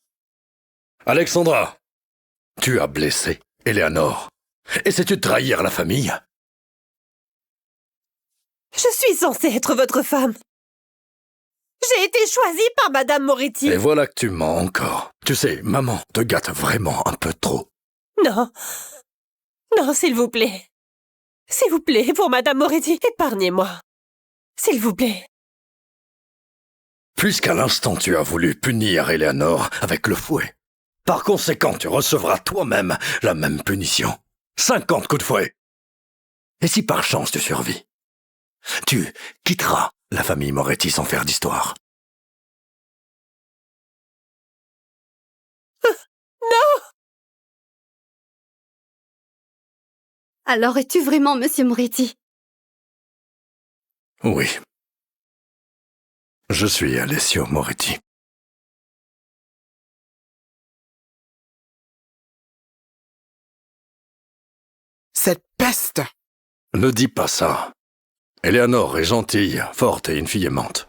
Alexandra, tu as blessé Eleanor. Essaies-tu de trahir la famille? Je suis censée être votre femme. J'ai été choisie par Madame Moretti. Et voilà que tu mens encore. Tu sais, maman te gâte vraiment un peu trop. Non. Non, s'il vous plaît. S'il vous plaît, pour Madame Moretti, épargnez-moi. S'il vous plaît. Puisqu'à l'instant tu as voulu punir Eleanor avec le fouet, par conséquent tu recevras toi-même la même punition. 50 coups de fouet. Et si par chance tu survis, tu quitteras la famille Moretti sans faire d'histoire. Non! Alors es-tu vraiment Monsieur Moretti? Oui. Je suis Alessio Moretti. Cette peste! Ne dis pas ça. Eleanor est gentille, forte et une fille aimante.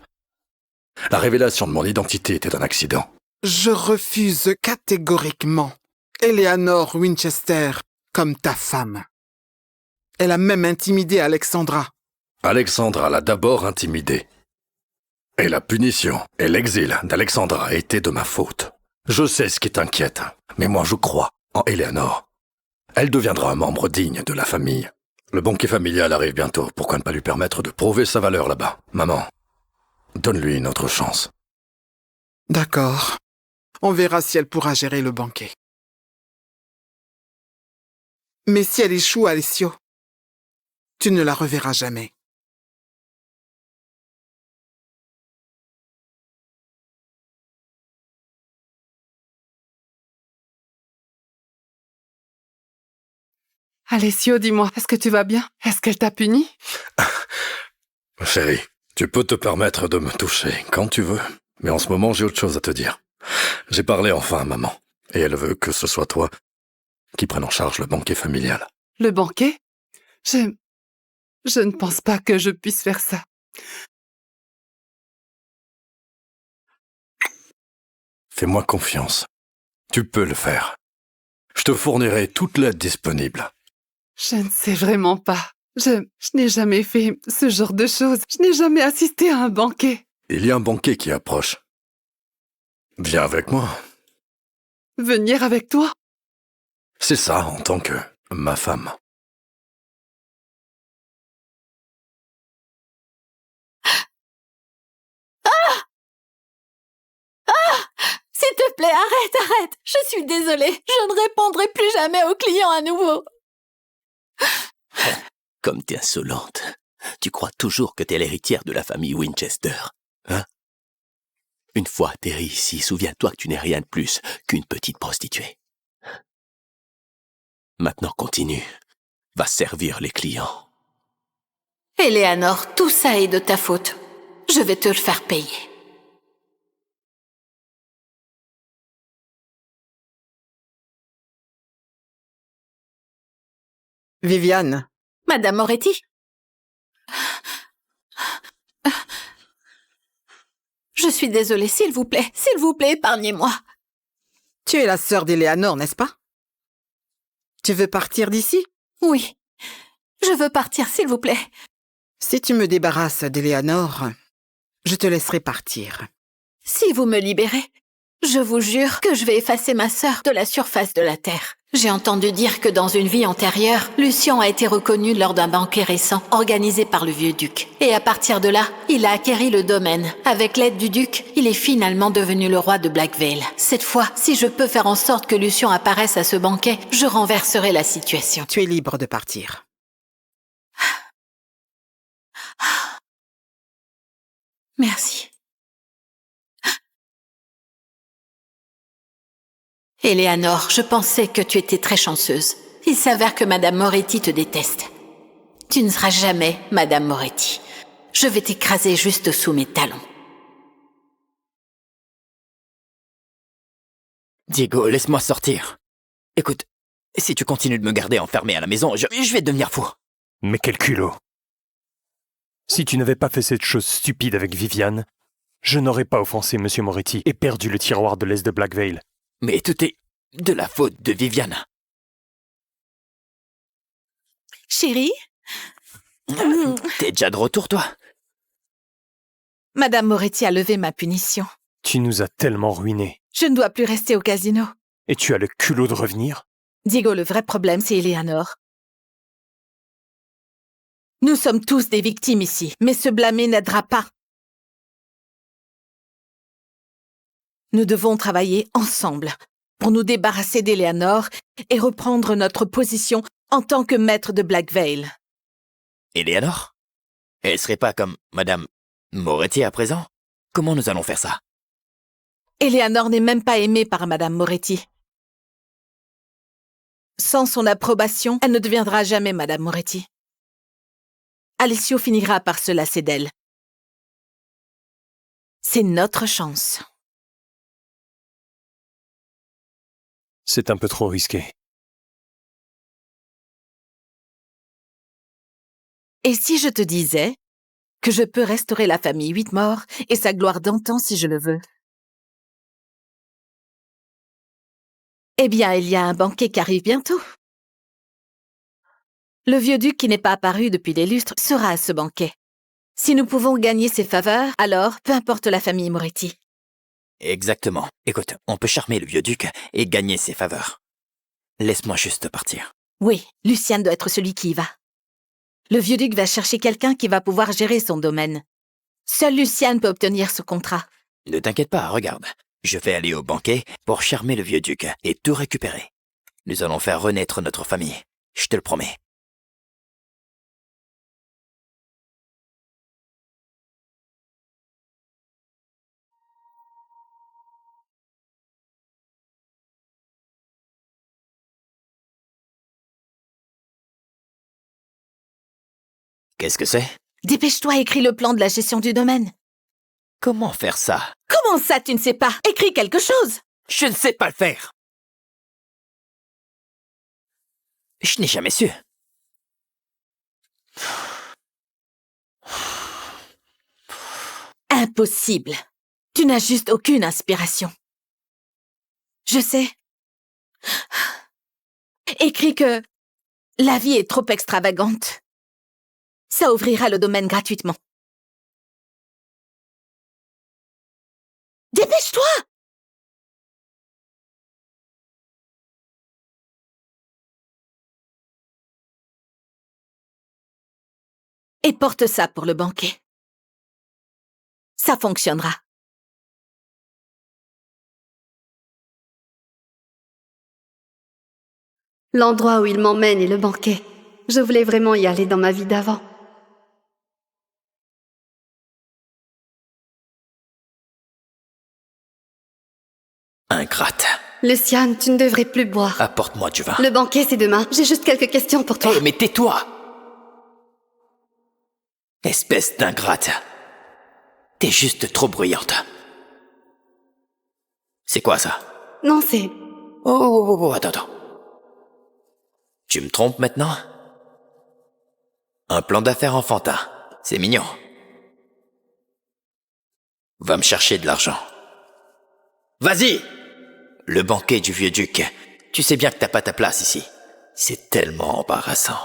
La révélation de mon identité était un accident. Je refuse catégoriquement Eleanor Winchester comme ta femme. Elle a même intimidé Alexandra. Alexandra l'a d'abord intimidée. Et la punition et l'exil d'Alexandra étaient de ma faute. Je sais ce qui t'inquiète, mais moi je crois en Eleanor. Elle deviendra un membre digne de la famille. Le banquet familial arrive bientôt, pourquoi ne pas lui permettre de prouver sa valeur là-bas? Maman, donne-lui une autre chance. D'accord. On verra si elle pourra gérer le banquet. Mais si elle échoue, Alessio, tu ne la reverras jamais. Alessio, dis-moi, est-ce que tu vas bien? Est-ce qu'elle t'a puni? Chérie, tu peux te permettre de me toucher quand tu veux, mais en ce moment j'ai autre chose à te dire. J'ai parlé enfin à maman, et elle veut que ce soit toi qui prenne en charge le banquet familial. Le banquet? Je ne pense pas que je puisse faire ça. Fais-moi confiance. Tu peux le faire. Je te fournirai toute l'aide disponible. Je ne sais vraiment pas. Je n'ai jamais fait ce genre de choses. Je n'ai jamais assisté à un banquet. Il y a un banquet qui approche. Viens avec moi. Venir avec toi? C'est ça en tant que ma femme. S'il te plaît, arrête. Je suis désolée. Je ne répondrai plus jamais aux clients à nouveau. Comme t'es insolente. Tu crois toujours que t'es l'héritière de la famille Winchester, hein? Une fois atterri ici, souviens-toi que tu n'es rien de plus qu'une petite prostituée. Maintenant continue. Va servir les clients. Éléanore, tout ça est de ta faute. Je vais te le faire payer. Viviane. Madame Moretti? Je suis désolée, s'il vous plaît, épargnez-moi. Tu es la sœur d'Éléanore, n'est-ce pas? Tu veux partir d'ici? Oui, je veux partir, s'il vous plaît. Si tu me débarrasses d'Éléanore, je te laisserai partir. Si vous me libérez, je vous jure que je vais effacer ma sœur de la surface de la Terre. J'ai entendu dire que dans une vie antérieure, Lucien a été reconnu lors d'un banquet récent organisé par le vieux-duc. Et à partir de là, il a acquéri le domaine. Avec l'aide du duc, il est finalement devenu le roi de Blackvale. Cette fois, si je peux faire en sorte que Lucien apparaisse à ce banquet, je renverserai la situation. Tu es libre de partir. Merci. Éléanore, je pensais que tu étais très chanceuse. Il s'avère que Madame Moretti te déteste. Tu ne seras jamais Madame Moretti. Je vais t'écraser juste sous mes talons. Diego, laisse-moi sortir. Écoute, si tu continues de me garder enfermé à la maison, je vais devenir fou. Mais quel culot! Si tu n'avais pas fait cette chose stupide avec Viviane, je n'aurais pas offensé Monsieur Moretti et perdu le tiroir de l'Est de Blackvale. Mais tout est de la faute de Viviane. Chérie? T'es déjà de retour, toi? Madame Moretti a levé ma punition. Tu nous as tellement ruinés. Je ne dois plus rester au casino. Et tu as le culot de revenir? Diego, le vrai problème, c'est Éléanore. Nous sommes tous des victimes ici, mais se blâmer n'aidera pas. Nous devons travailler ensemble pour nous débarrasser d'Éléanore et reprendre notre position en tant que maître de Blackvale. Éléanore? Elle serait pas comme Madame Moretti à présent? Comment nous allons faire ça? Éléanore n'est même pas aimée par Madame Moretti. Sans son approbation, elle ne deviendra jamais Madame Moretti. Alessio finira par se lasser d'elle. C'est notre chance. C'est un peu trop risqué. Et si je te disais que je peux restaurer la famille Whitmore et sa gloire d'antan si je le veux? Eh bien, il y a un banquet qui arrive bientôt. Le vieux-duc qui n'est pas apparu depuis des lustres sera à ce banquet. Si nous pouvons gagner ses faveurs, alors peu importe la famille Moretti. Exactement. Écoute, on peut charmer le vieux-duc et gagner ses faveurs. Laisse-moi juste partir. Oui, Lucien doit être celui qui y va. Le vieux-duc va chercher quelqu'un qui va pouvoir gérer son domaine. Seul Lucien peut obtenir ce contrat. Ne t'inquiète pas, regarde. Je vais aller au banquet pour charmer le vieux-duc et tout récupérer. Nous allons faire renaître notre famille. Je te le promets. Qu'est-ce que c'est? Dépêche-toi, écris le plan de la gestion du domaine. Comment faire ça? Comment ça, tu ne sais pas? Écris quelque chose! Je ne sais pas le faire. Je n'ai jamais su. Impossible. Tu n'as juste aucune inspiration. Je sais. Écris que la vie est trop extravagante. Ça ouvrira le domaine gratuitement. Dépêche-toi! Et porte ça pour le banquet. Ça fonctionnera. L'endroit où il m'emmène est le banquet. Je voulais vraiment y aller dans ma vie d'avant. Ingrate. Luciane, tu ne devrais plus boire. Apporte-moi du vin. Le banquet, c'est demain. J'ai juste quelques questions pour toi. Hé, mais tais-toi! Espèce d'ingrate. T'es juste trop bruyante. C'est quoi ça? Non, c'est... Oh, attends. Tu me trompes maintenant? Un plan d'affaires enfantin. C'est mignon. Va me chercher de l'argent. Vas-y! Le banquet du vieux duc. Tu sais bien que t'as pas ta place ici. C'est tellement embarrassant.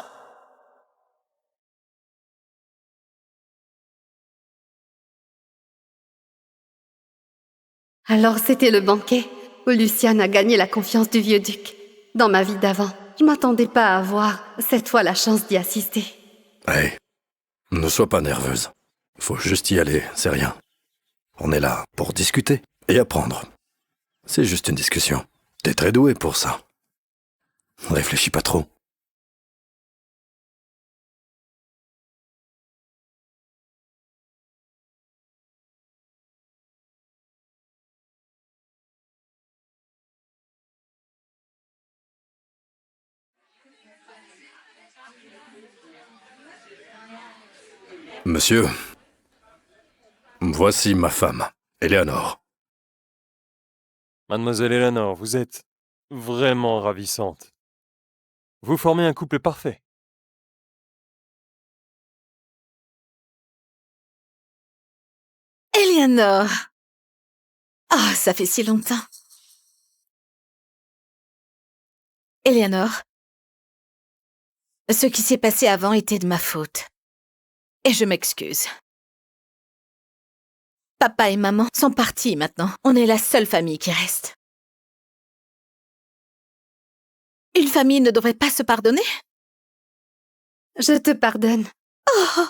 Alors c'était le banquet où Luciane a gagné la confiance du vieux duc. Dans ma vie d'avant, je m'attendais pas à avoir cette fois la chance d'y assister. Hey, ne sois pas nerveuse. Faut juste y aller, c'est rien. On est là pour discuter et apprendre. C'est juste une discussion. T'es très doué pour ça. Réfléchis pas trop. Monsieur, voici ma femme, Eleanor. Mademoiselle Eleanor, vous êtes vraiment ravissante. Vous formez un couple parfait. Eleanor. Ah, ça fait si longtemps. Eleanor, ce qui s'est passé avant était de ma faute. Et je m'excuse. Papa et maman sont partis maintenant. On est la seule famille qui reste. Une famille ne devrait pas se pardonner? Je te pardonne. Oh!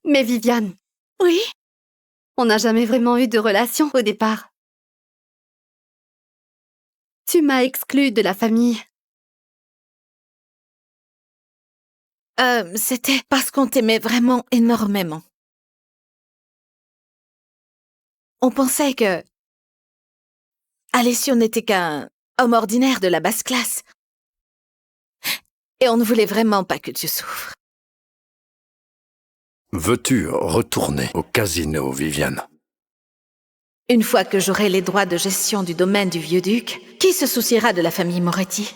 Mais Viviane... Oui? On n'a jamais vraiment eu de relation au départ. Tu m'as exclue de la famille. C'était parce qu'on t'aimait vraiment énormément. On pensait que... Alessio n'était qu'un homme ordinaire de la basse classe. Et on ne voulait vraiment pas que tu souffres. Veux-tu retourner au casino, Viviane? Une fois que j'aurai les droits de gestion du domaine du vieux-duc, qui se souciera de la famille Moretti?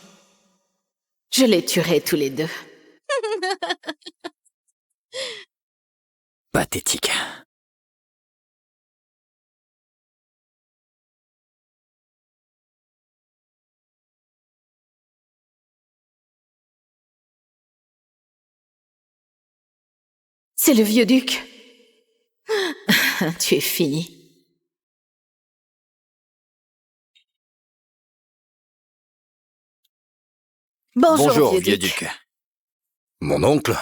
Je les tuerai tous les deux. Pathétique. C'est le vieux-duc. Tu es fini. Bonjour, vieux-duc. Mon oncle?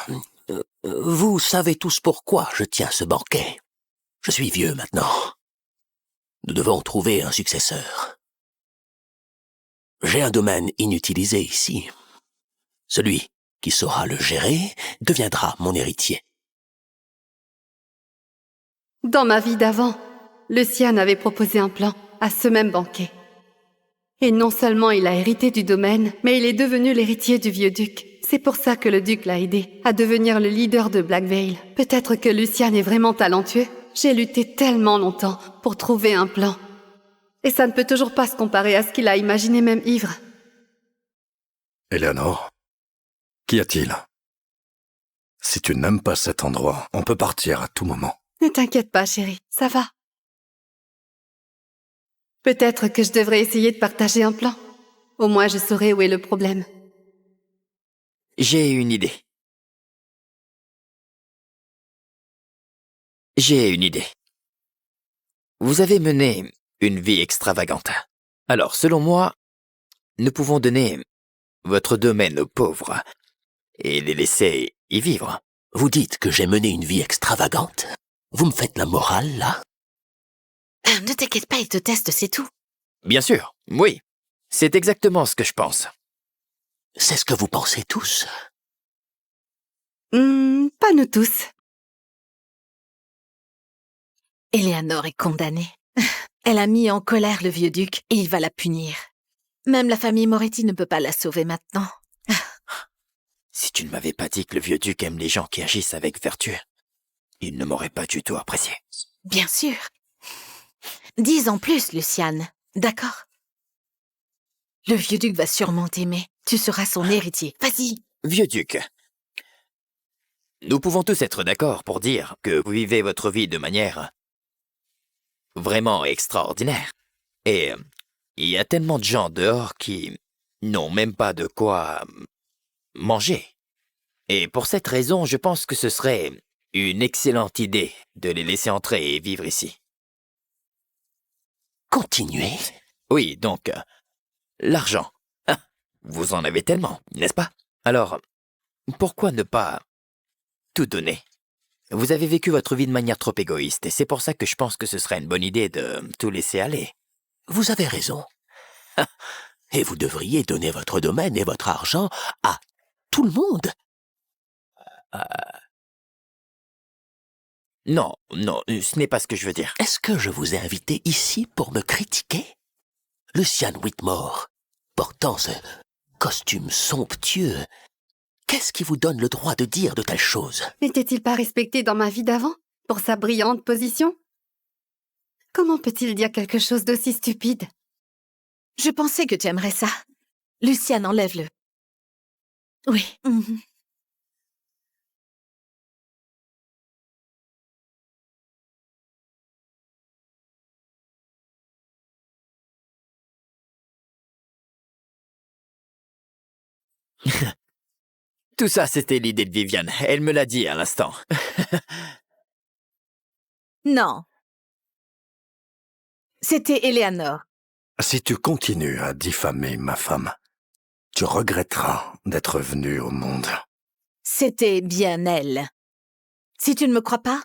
Vous savez tous pourquoi je tiens ce banquet. Je suis vieux maintenant. Nous devons trouver un successeur. J'ai un domaine inutilisé ici. Celui qui saura le gérer deviendra mon héritier. Dans ma vie d'avant, Luciane avait proposé un plan à ce même banquet. Et non seulement il a hérité du domaine, mais il est devenu l'héritier du vieux duc. C'est pour ça que le duc l'a aidé à devenir le leader de Blackvale. Peut-être que Luciane est vraiment talentueux. J'ai lutté tellement longtemps pour trouver un plan. Et ça ne peut toujours pas se comparer à ce qu'il a imaginé même ivre. Eleanor, qu'y a-t-il? Si tu n'aimes pas cet endroit, on peut partir à tout moment. Ne t'inquiète pas, chérie, ça va. Peut-être que je devrais essayer de partager un plan. Au moins, je saurai où est le problème. J'ai une idée. Vous avez mené une vie extravagante. Alors, selon moi, nous pouvons donner votre domaine aux pauvres et les laisser y vivre. Vous dites que j'ai mené une vie extravagante? Vous me faites la morale, là? Ne t'inquiète pas, il te teste, c'est tout. Bien sûr, oui. C'est exactement ce que je pense. C'est ce que vous pensez tous? Pas nous tous. Eleanor est condamnée. Elle a mis en colère le vieux duc et il va la punir. Même la famille Moretti ne peut pas la sauver maintenant. Si tu ne m'avais pas dit que le vieux duc aime les gens qui agissent avec vertu, il ne m'aurait pas du tout apprécié. Bien sûr. Dis en plus, Luciane. D'accord? Le vieux duc va sûrement t'aimer. Tu seras son héritier. Vas-y. Vieux duc, nous pouvons tous être d'accord pour dire que vous vivez votre vie de manière vraiment extraordinaire. Et il y a tellement de gens dehors qui n'ont même pas de quoi manger. Et pour cette raison, je pense que ce serait une excellente idée de les laisser entrer et vivre ici. Continuez. Oui, donc, l'argent. Ah, vous en avez tellement, n'est-ce pas? Alors, pourquoi ne pas tout donner? Vous avez vécu votre vie de manière trop égoïste, et c'est pour ça que je pense que ce serait une bonne idée de tout laisser aller. Vous avez raison. Et vous devriez donner votre domaine et votre argent à tout le monde. Non, ce n'est pas ce que je veux dire. Est-ce que je vous ai invité ici pour me critiquer? Lucian Whitmore, portant ce costume somptueux, qu'est-ce qui vous donne le droit de dire de telles choses? N'était-il pas respecté dans ma vie d'avant, pour sa brillante position? Comment peut-il dire quelque chose d'aussi stupide? Je pensais que tu aimerais ça. Luciane, enlève-le. Oui. Tout ça, c'était l'idée de Viviane. Elle me l'a dit à l'instant. Non. C'était Eleanor. Si tu continues à diffamer ma femme, tu regretteras d'être venu au monde. C'était bien elle. Si tu ne me crois pas,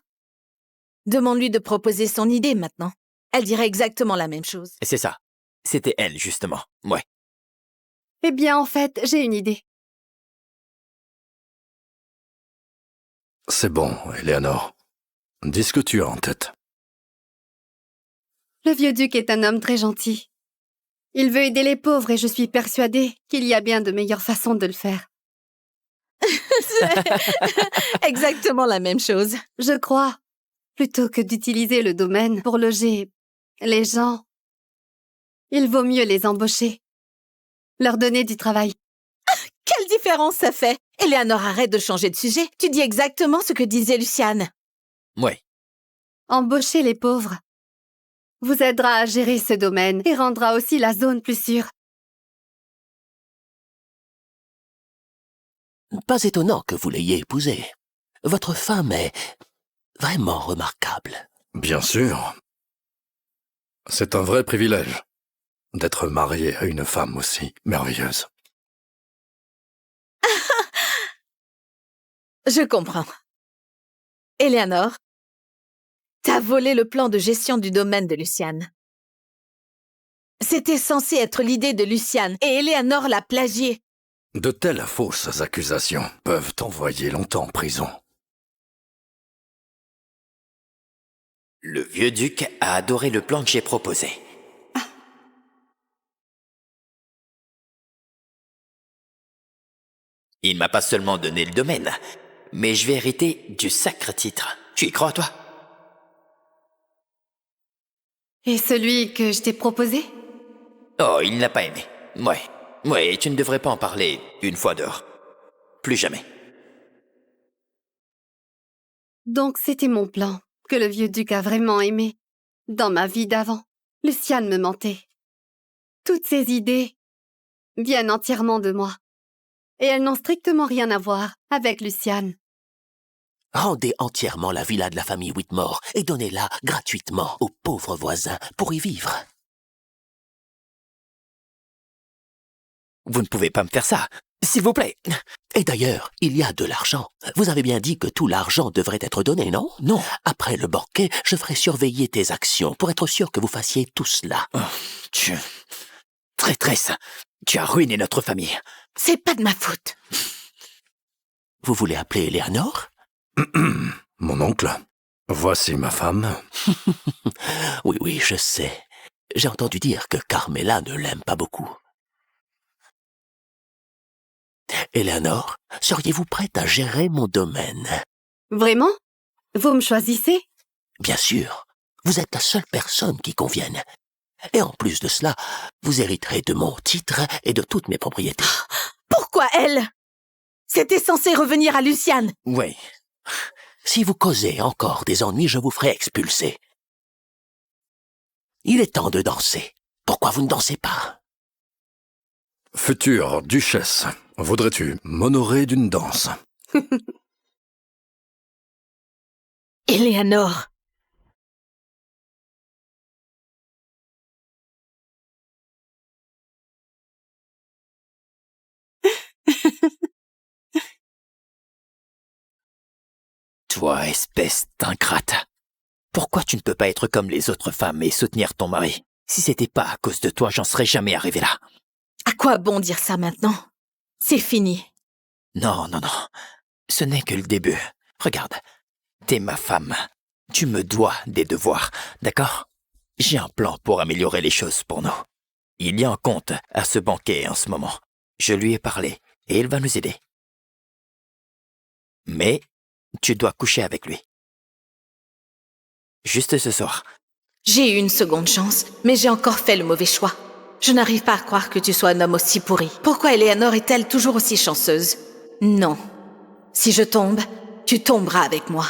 demande-lui de proposer son idée maintenant. Elle dirait exactement la même chose. C'est ça. C'était elle, justement. Ouais. Eh bien, en fait, j'ai une idée. C'est bon, Eleanor. Dis ce que tu as en tête. Le vieux duc est un homme très gentil. Il veut aider les pauvres et je suis persuadée qu'il y a bien de meilleures façons de le faire. C'est exactement la même chose. Je crois. Plutôt que d'utiliser le domaine pour loger les gens, il vaut mieux les embaucher. Leur donner du travail. Quelle différence ça fait? Eleanor, arrête de changer de sujet. Tu dis exactement ce que disait Luciane. Ouais. Embaucher les pauvres vous aidera à gérer ce domaine et rendra aussi la zone plus sûre. Pas étonnant que vous l'ayez épousée. Votre femme est vraiment remarquable. Bien sûr. C'est un vrai privilège d'être marié à une femme aussi merveilleuse. Je comprends. Eleanor, t'as volé le plan de gestion du domaine de Luciane. C'était censé être l'idée de Luciane et Eleanor l'a plagié. De telles fausses accusations peuvent t'envoyer longtemps en prison. Le vieux duc a adoré le plan que j'ai proposé. Il m'a pas seulement donné le domaine, mais je vais hériter du sacre titre. Tu y crois, toi? Et celui que je t'ai proposé? Oh, il n'a pas aimé. Ouais, tu ne devrais pas en parler une fois dehors. Plus jamais. Donc c'était mon plan, que le vieux duc a vraiment aimé. Dans ma vie d'avant, Luciane me mentait. Toutes ces idées viennent entièrement de moi. Et elles n'ont strictement rien à voir avec Luciane. Rendez entièrement la villa de la famille Whitmore et donnez-la gratuitement aux pauvres voisins pour y vivre. Vous ne pouvez pas me faire ça, s'il vous plaît. Et d'ailleurs, il y a de l'argent. Vous avez bien dit que tout l'argent devrait être donné, non? Non. Après le banquet, je ferai surveiller tes actions pour être sûr que vous fassiez tout cela. Oh, traîtresse, tu as ruiné notre famille. C'est pas de ma faute. Vous voulez appeler Eleanor? Mon oncle, voici ma femme. Oui, je sais. J'ai entendu dire que Carmela ne l'aime pas beaucoup. Eleanor, seriez-vous prête à gérer mon domaine? Vraiment? Vous me choisissez? Bien sûr, vous êtes la seule personne qui convienne. Et en plus de cela, vous hériterez de mon titre et de toutes mes propriétés. Pourquoi elle? C'était censé revenir à Luciane. Oui. Si vous causez encore des ennuis, je vous ferai expulser. Il est temps de danser. Pourquoi vous ne dansez pas? Future duchesse, voudrais-tu m'honorer d'une danse? Eleanor. Toi, espèce d'ingrate. Pourquoi tu ne peux pas être comme les autres femmes et soutenir ton mari? Si c'était pas à cause de toi, j'en serais jamais arrivé là. À quoi bon dire ça maintenant? C'est fini. Non, non, non. Ce n'est que le début. Regarde, t'es ma femme. Tu me dois des devoirs, d'accord? J'ai un plan pour améliorer les choses pour nous. Il y a un compte à ce banquet en ce moment. Je lui ai parlé et il va nous aider. Mais tu dois coucher avec lui. Juste ce soir. J'ai eu une seconde chance, mais j'ai encore fait le mauvais choix. Je n'arrive pas à croire que tu sois un homme aussi pourri. Pourquoi Eleanor est-elle toujours aussi chanceuse? Non. Si je tombe, tu tomberas avec moi.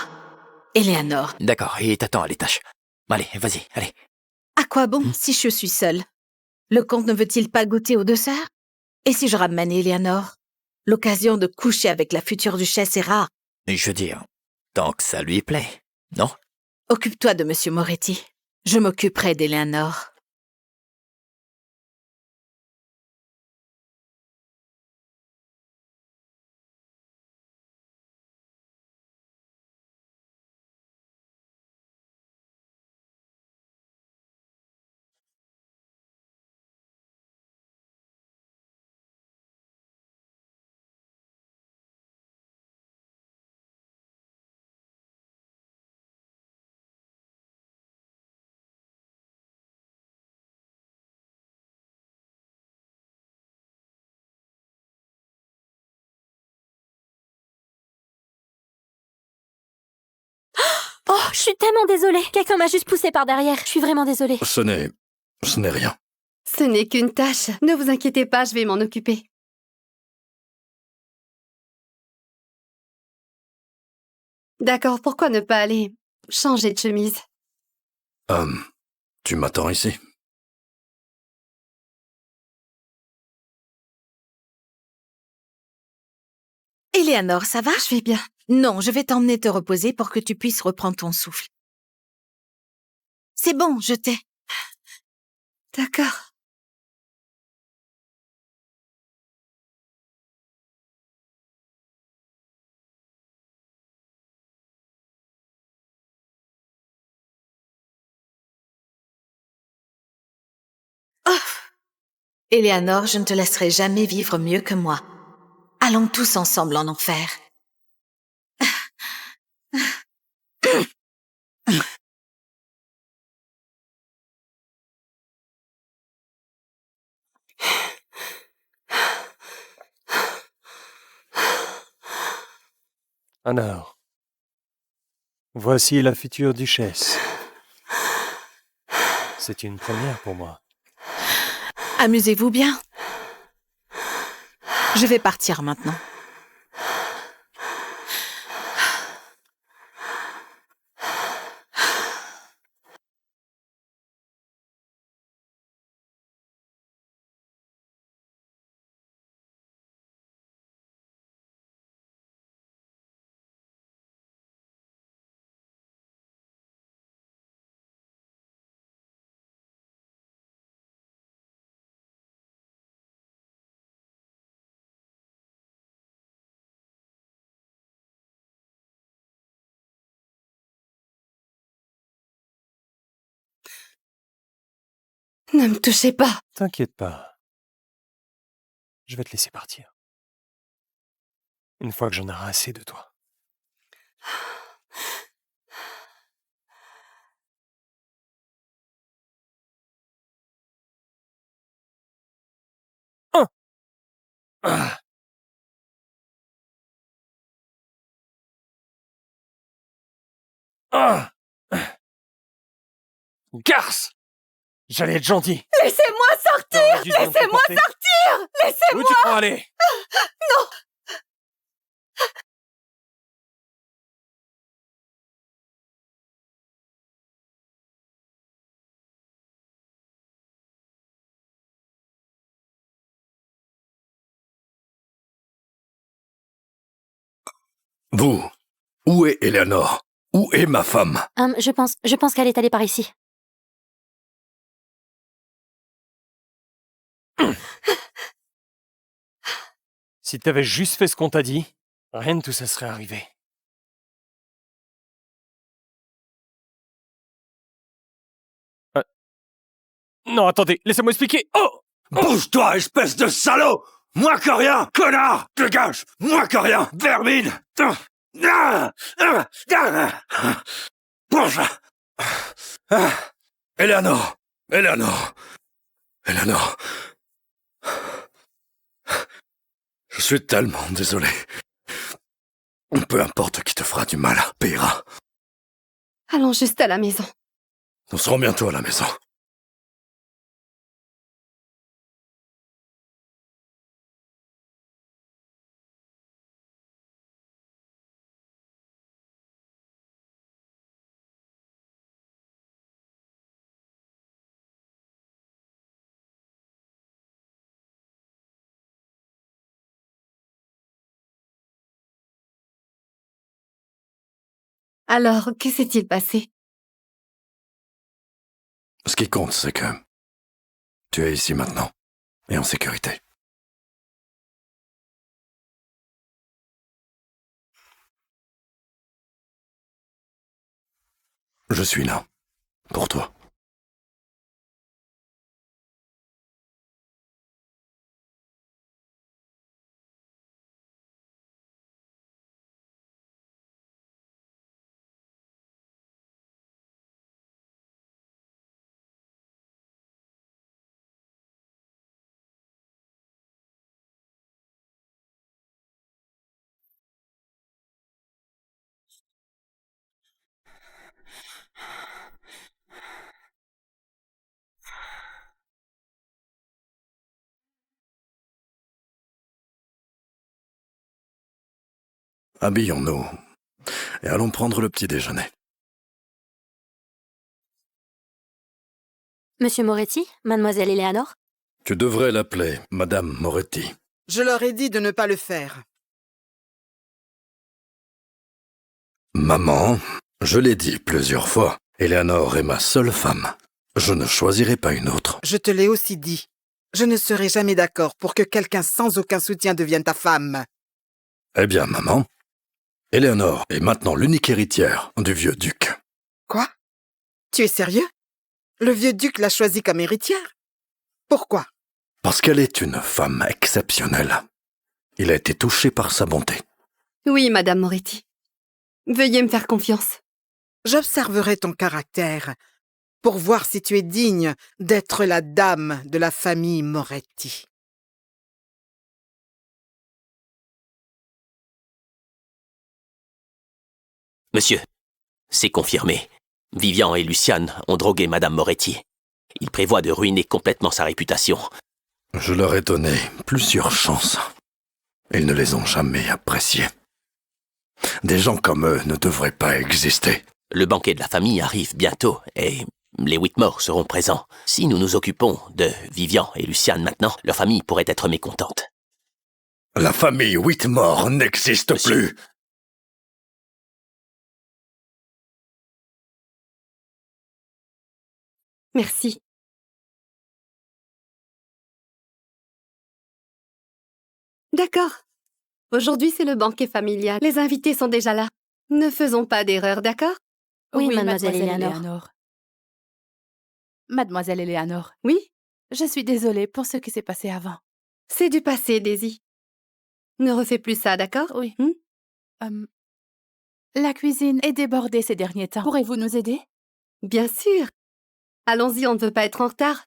Eleanor. D'accord, il t'attend à l'étage. Allez, vas-y, allez. À quoi bon si je suis seule? Le comte ne veut-il pas goûter aux deux sœurs? Et si je ramène Eleanor? L'occasion de coucher avec la future duchesse est rare. Je veux dire, tant que ça lui plaît, non? Occupe-toi de Monsieur Moretti. Je m'occuperai d'Eleanor. Oh, je suis tellement désolée. Quelqu'un m'a juste poussée par derrière. Je suis vraiment désolée. Ce n'est rien. Ce n'est qu'une tâche. Ne vous inquiétez pas, je vais m'en occuper. D'accord, pourquoi ne pas aller changer de chemise? Tu m'attends ici? Eleanor, ça va? Je vais bien. Non, je vais t'emmener te reposer pour que tu puisses reprendre ton souffle. C'est bon, je t'ai. D'accord. Oh! Eleanor, je ne te laisserai jamais vivre mieux que moi. Allons tous ensemble en enfer. Alors, voici la future duchesse. C'est une première pour moi. Amusez-vous bien. Je vais partir maintenant. Ne me touchez pas. T'inquiète pas. Je vais te laisser partir. Une fois que j'en aurai assez de toi. Garce! J'allais être gentil. Laissez-moi sortir! T'aurais dû te Laissez-moi comporter. sortir! Laissez-moi! Où tu crois aller? Non! Vous, où est Eleanor? Où est ma femme? Je pense qu'elle est allée par ici. Si t'avais juste fait ce qu'on t'a dit, rien de tout ça serait arrivé. Non, attendez, laissez-moi expliquer. Oh! Bouge-toi, espèce de salaud! Moins que rien, connard! Dégage! Moins que rien, vermine! Bouge! Eleanor! Eleanor! Eleanor! Je suis tellement désolé. Peu importe qui te fera du mal, paiera. Allons juste à la maison. Nous serons bientôt à la maison. Alors, que s'est-il passé? Ce qui compte, c'est que tu es ici maintenant et en sécurité. Je suis là, pour toi. Habillons-nous et allons prendre le petit déjeuner. Monsieur Moretti, mademoiselle Eleanor? Tu devrais l'appeler Madame Moretti. Je leur ai dit de ne pas le faire. Maman, je l'ai dit plusieurs fois, Eleanor est ma seule femme. Je ne choisirai pas une autre. Je te l'ai aussi dit. Je ne serai jamais d'accord pour que quelqu'un sans aucun soutien devienne ta femme. Eh bien, maman, Eleanor est maintenant l'unique héritière du vieux duc. Quoi? Tu es sérieux? Le vieux duc l'a choisie comme héritière? Pourquoi? Parce qu'elle est une femme exceptionnelle. Il a été touché par sa bonté. Oui, Madame Moretti. Veuillez me faire confiance. J'observerai ton caractère pour voir si tu es digne d'être la dame de la famille Moretti. Monsieur, c'est confirmé. Vivian et Luciane ont drogué Madame Moretti. Ils prévoient de ruiner complètement sa réputation. Je leur ai donné plusieurs chances. Ils ne les ont jamais appréciées. Des gens comme eux ne devraient pas exister. Le banquet de la famille arrive bientôt et les Whitmore seront présents. Si nous nous occupons de Vivian et Luciane maintenant, leur famille pourrait être mécontente. La famille Whitmore n'existe plus. Merci. D'accord. Aujourd'hui, c'est le banquet familial. Les invités sont déjà là. Ne faisons pas d'erreur, d'accord? Oui, mademoiselle Eleanor. Mademoiselle Eleanor. Oui? Je suis désolée pour ce qui s'est passé avant. C'est du passé, Daisy. Ne refais plus ça, d'accord? Oui. La cuisine est débordée ces derniers temps. Pourrez-vous nous aider? Bien sûr. Allons-y, on ne veut pas être en retard.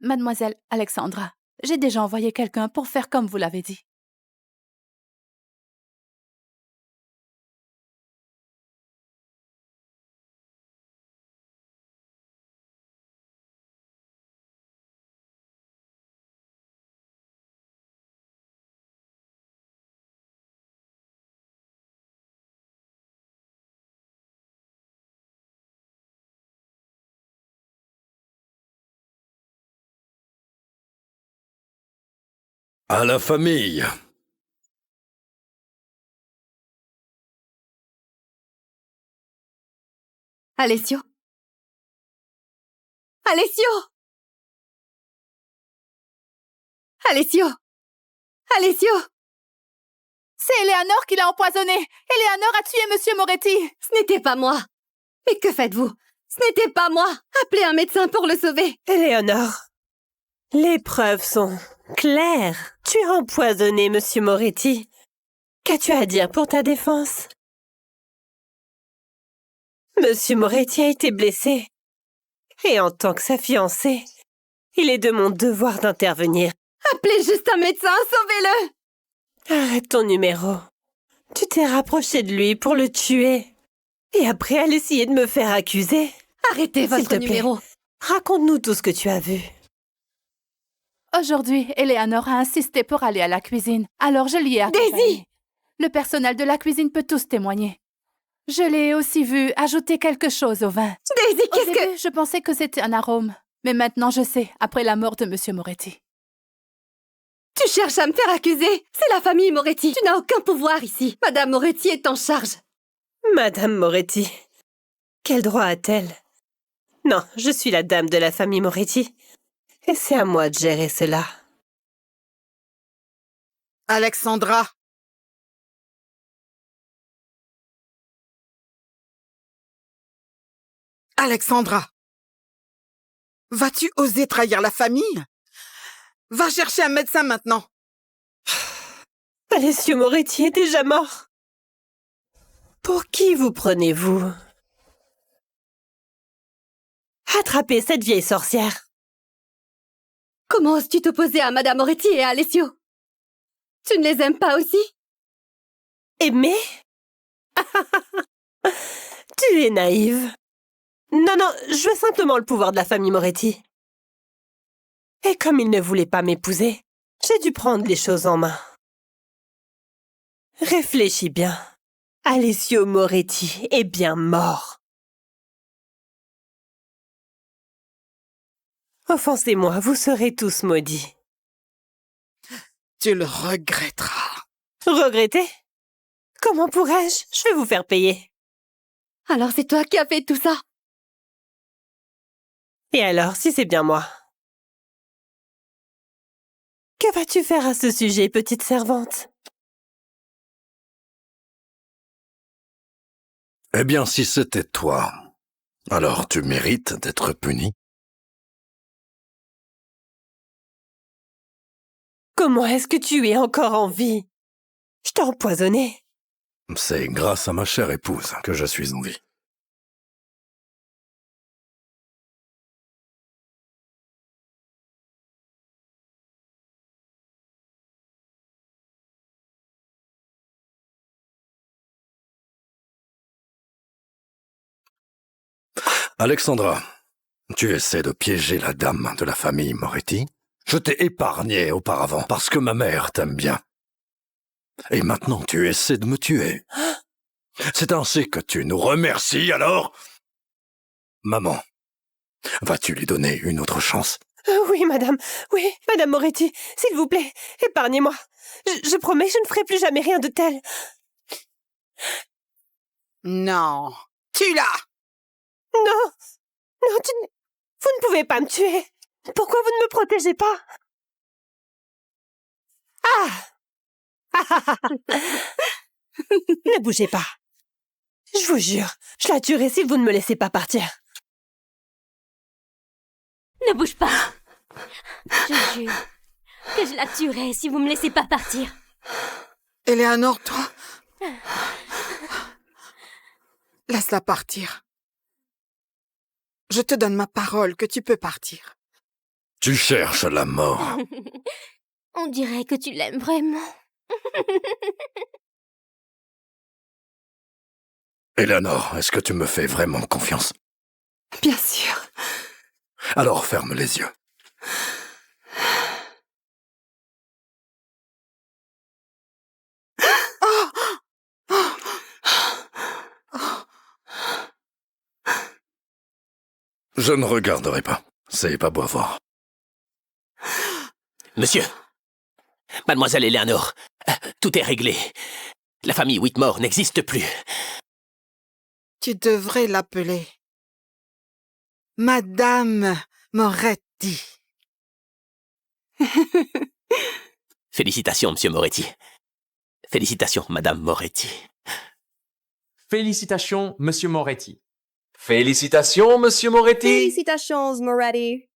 Mademoiselle Alexandra, j'ai déjà envoyé quelqu'un pour faire comme vous l'avez dit. À la famille. Alessio? Alessio? Alessio? Alessio? C'est Eleanor qui l'a empoisonné. Eleanor a tué Monsieur Moretti. Ce n'était pas moi. Mais que faites-vous? Ce n'était pas moi. Appelez un médecin pour le sauver. Eleanor, les preuves sont claires. Tu as empoisonné Monsieur Moretti. Qu'as-tu à dire pour ta défense? Monsieur Moretti a été blessé. Et en tant que sa fiancée, il est de mon devoir d'intervenir. Appelez juste un médecin, sauvez-le! Arrête ton numéro. Tu t'es rapproché de lui pour le tuer. Et après, elle essayait de me faire accuser. Arrêtez votre numéro. Raconte-nous tout ce que tu as vu. Aujourd'hui, Eleanor a insisté pour aller à la cuisine. Alors je l'y ai accompagnée. Daisy! Le personnel de la cuisine peut tous témoigner. Je l'ai aussi vu ajouter quelque chose au vin. Daisy, Au début, je pensais que c'était un arôme. Mais maintenant, je sais, après la mort de Monsieur Moretti. Tu cherches à me faire accuser? C'est la famille Moretti. Tu n'as aucun pouvoir ici. Madame Moretti est en charge. Madame Moretti, quel droit a-t-elle? Non, je suis la dame de la famille Moretti. Et c'est à moi de gérer cela. Alexandra! Alexandra! Vas-tu oser trahir la famille? Va chercher un médecin maintenant. Alessio Moretti est déjà mort. Pour qui vous prenez-vous? Attrapez cette vieille sorcière. Comment oses-tu t'opposer à Madame Moretti et à Alessio? Tu ne les aimes pas aussi? Aimer? Tu es naïve. Non, je veux simplement le pouvoir de la famille Moretti. Et comme il ne voulait pas m'épouser, j'ai dû prendre les choses en main. Réfléchis bien. Alessio Moretti est bien mort. Offensez-moi, vous serez tous maudits. Tu le regretteras. Regretter? Comment pourrais-je? Je vais vous faire payer. Alors c'est toi qui as fait tout ça? Et alors, si c'est bien moi? Que vas-tu faire à ce sujet, petite servante? Eh bien, si c'était toi, alors tu mérites d'être puni. Comment est-ce que tu es encore en vie? Je t'ai empoisonné. C'est grâce à ma chère épouse que je suis en vie. Alexandra, tu essaies de piéger la dame de la famille Moretti? Je t'ai épargné auparavant parce que ma mère t'aime bien. Et maintenant tu essaies de me tuer. C'est ainsi que tu nous remercies alors? Maman, vas-tu lui donner une autre chance? Oui, madame. Oui, madame Moretti, s'il vous plaît, épargnez-moi. Je promets, je ne ferai plus jamais rien de tel. Non, tue-la! Non, vous ne pouvez pas me tuer. Pourquoi vous ne me protégez pas? Ne bougez pas. Je vous jure, je la tuerai si vous ne me laissez pas partir. Ne bouge pas. Je jure que je la tuerai si vous me laissez pas partir. Eleanor, toi... Laisse-la partir. Je te donne ma parole que tu peux partir. Tu cherches la mort. On dirait que tu l'aimes vraiment. Eleanor, est-ce que tu me fais vraiment confiance? Bien sûr. Alors ferme les yeux. Je ne regarderai pas. C'est pas beau à voir. Monsieur, mademoiselle Eleanor, tout est réglé. La famille Whitmore n'existe plus. Tu devrais l'appeler Madame Moretti. Félicitations, Monsieur Moretti. Félicitations, Madame Moretti. Félicitations, Monsieur Moretti. Félicitations, Monsieur Moretti. Félicitations, Moretti.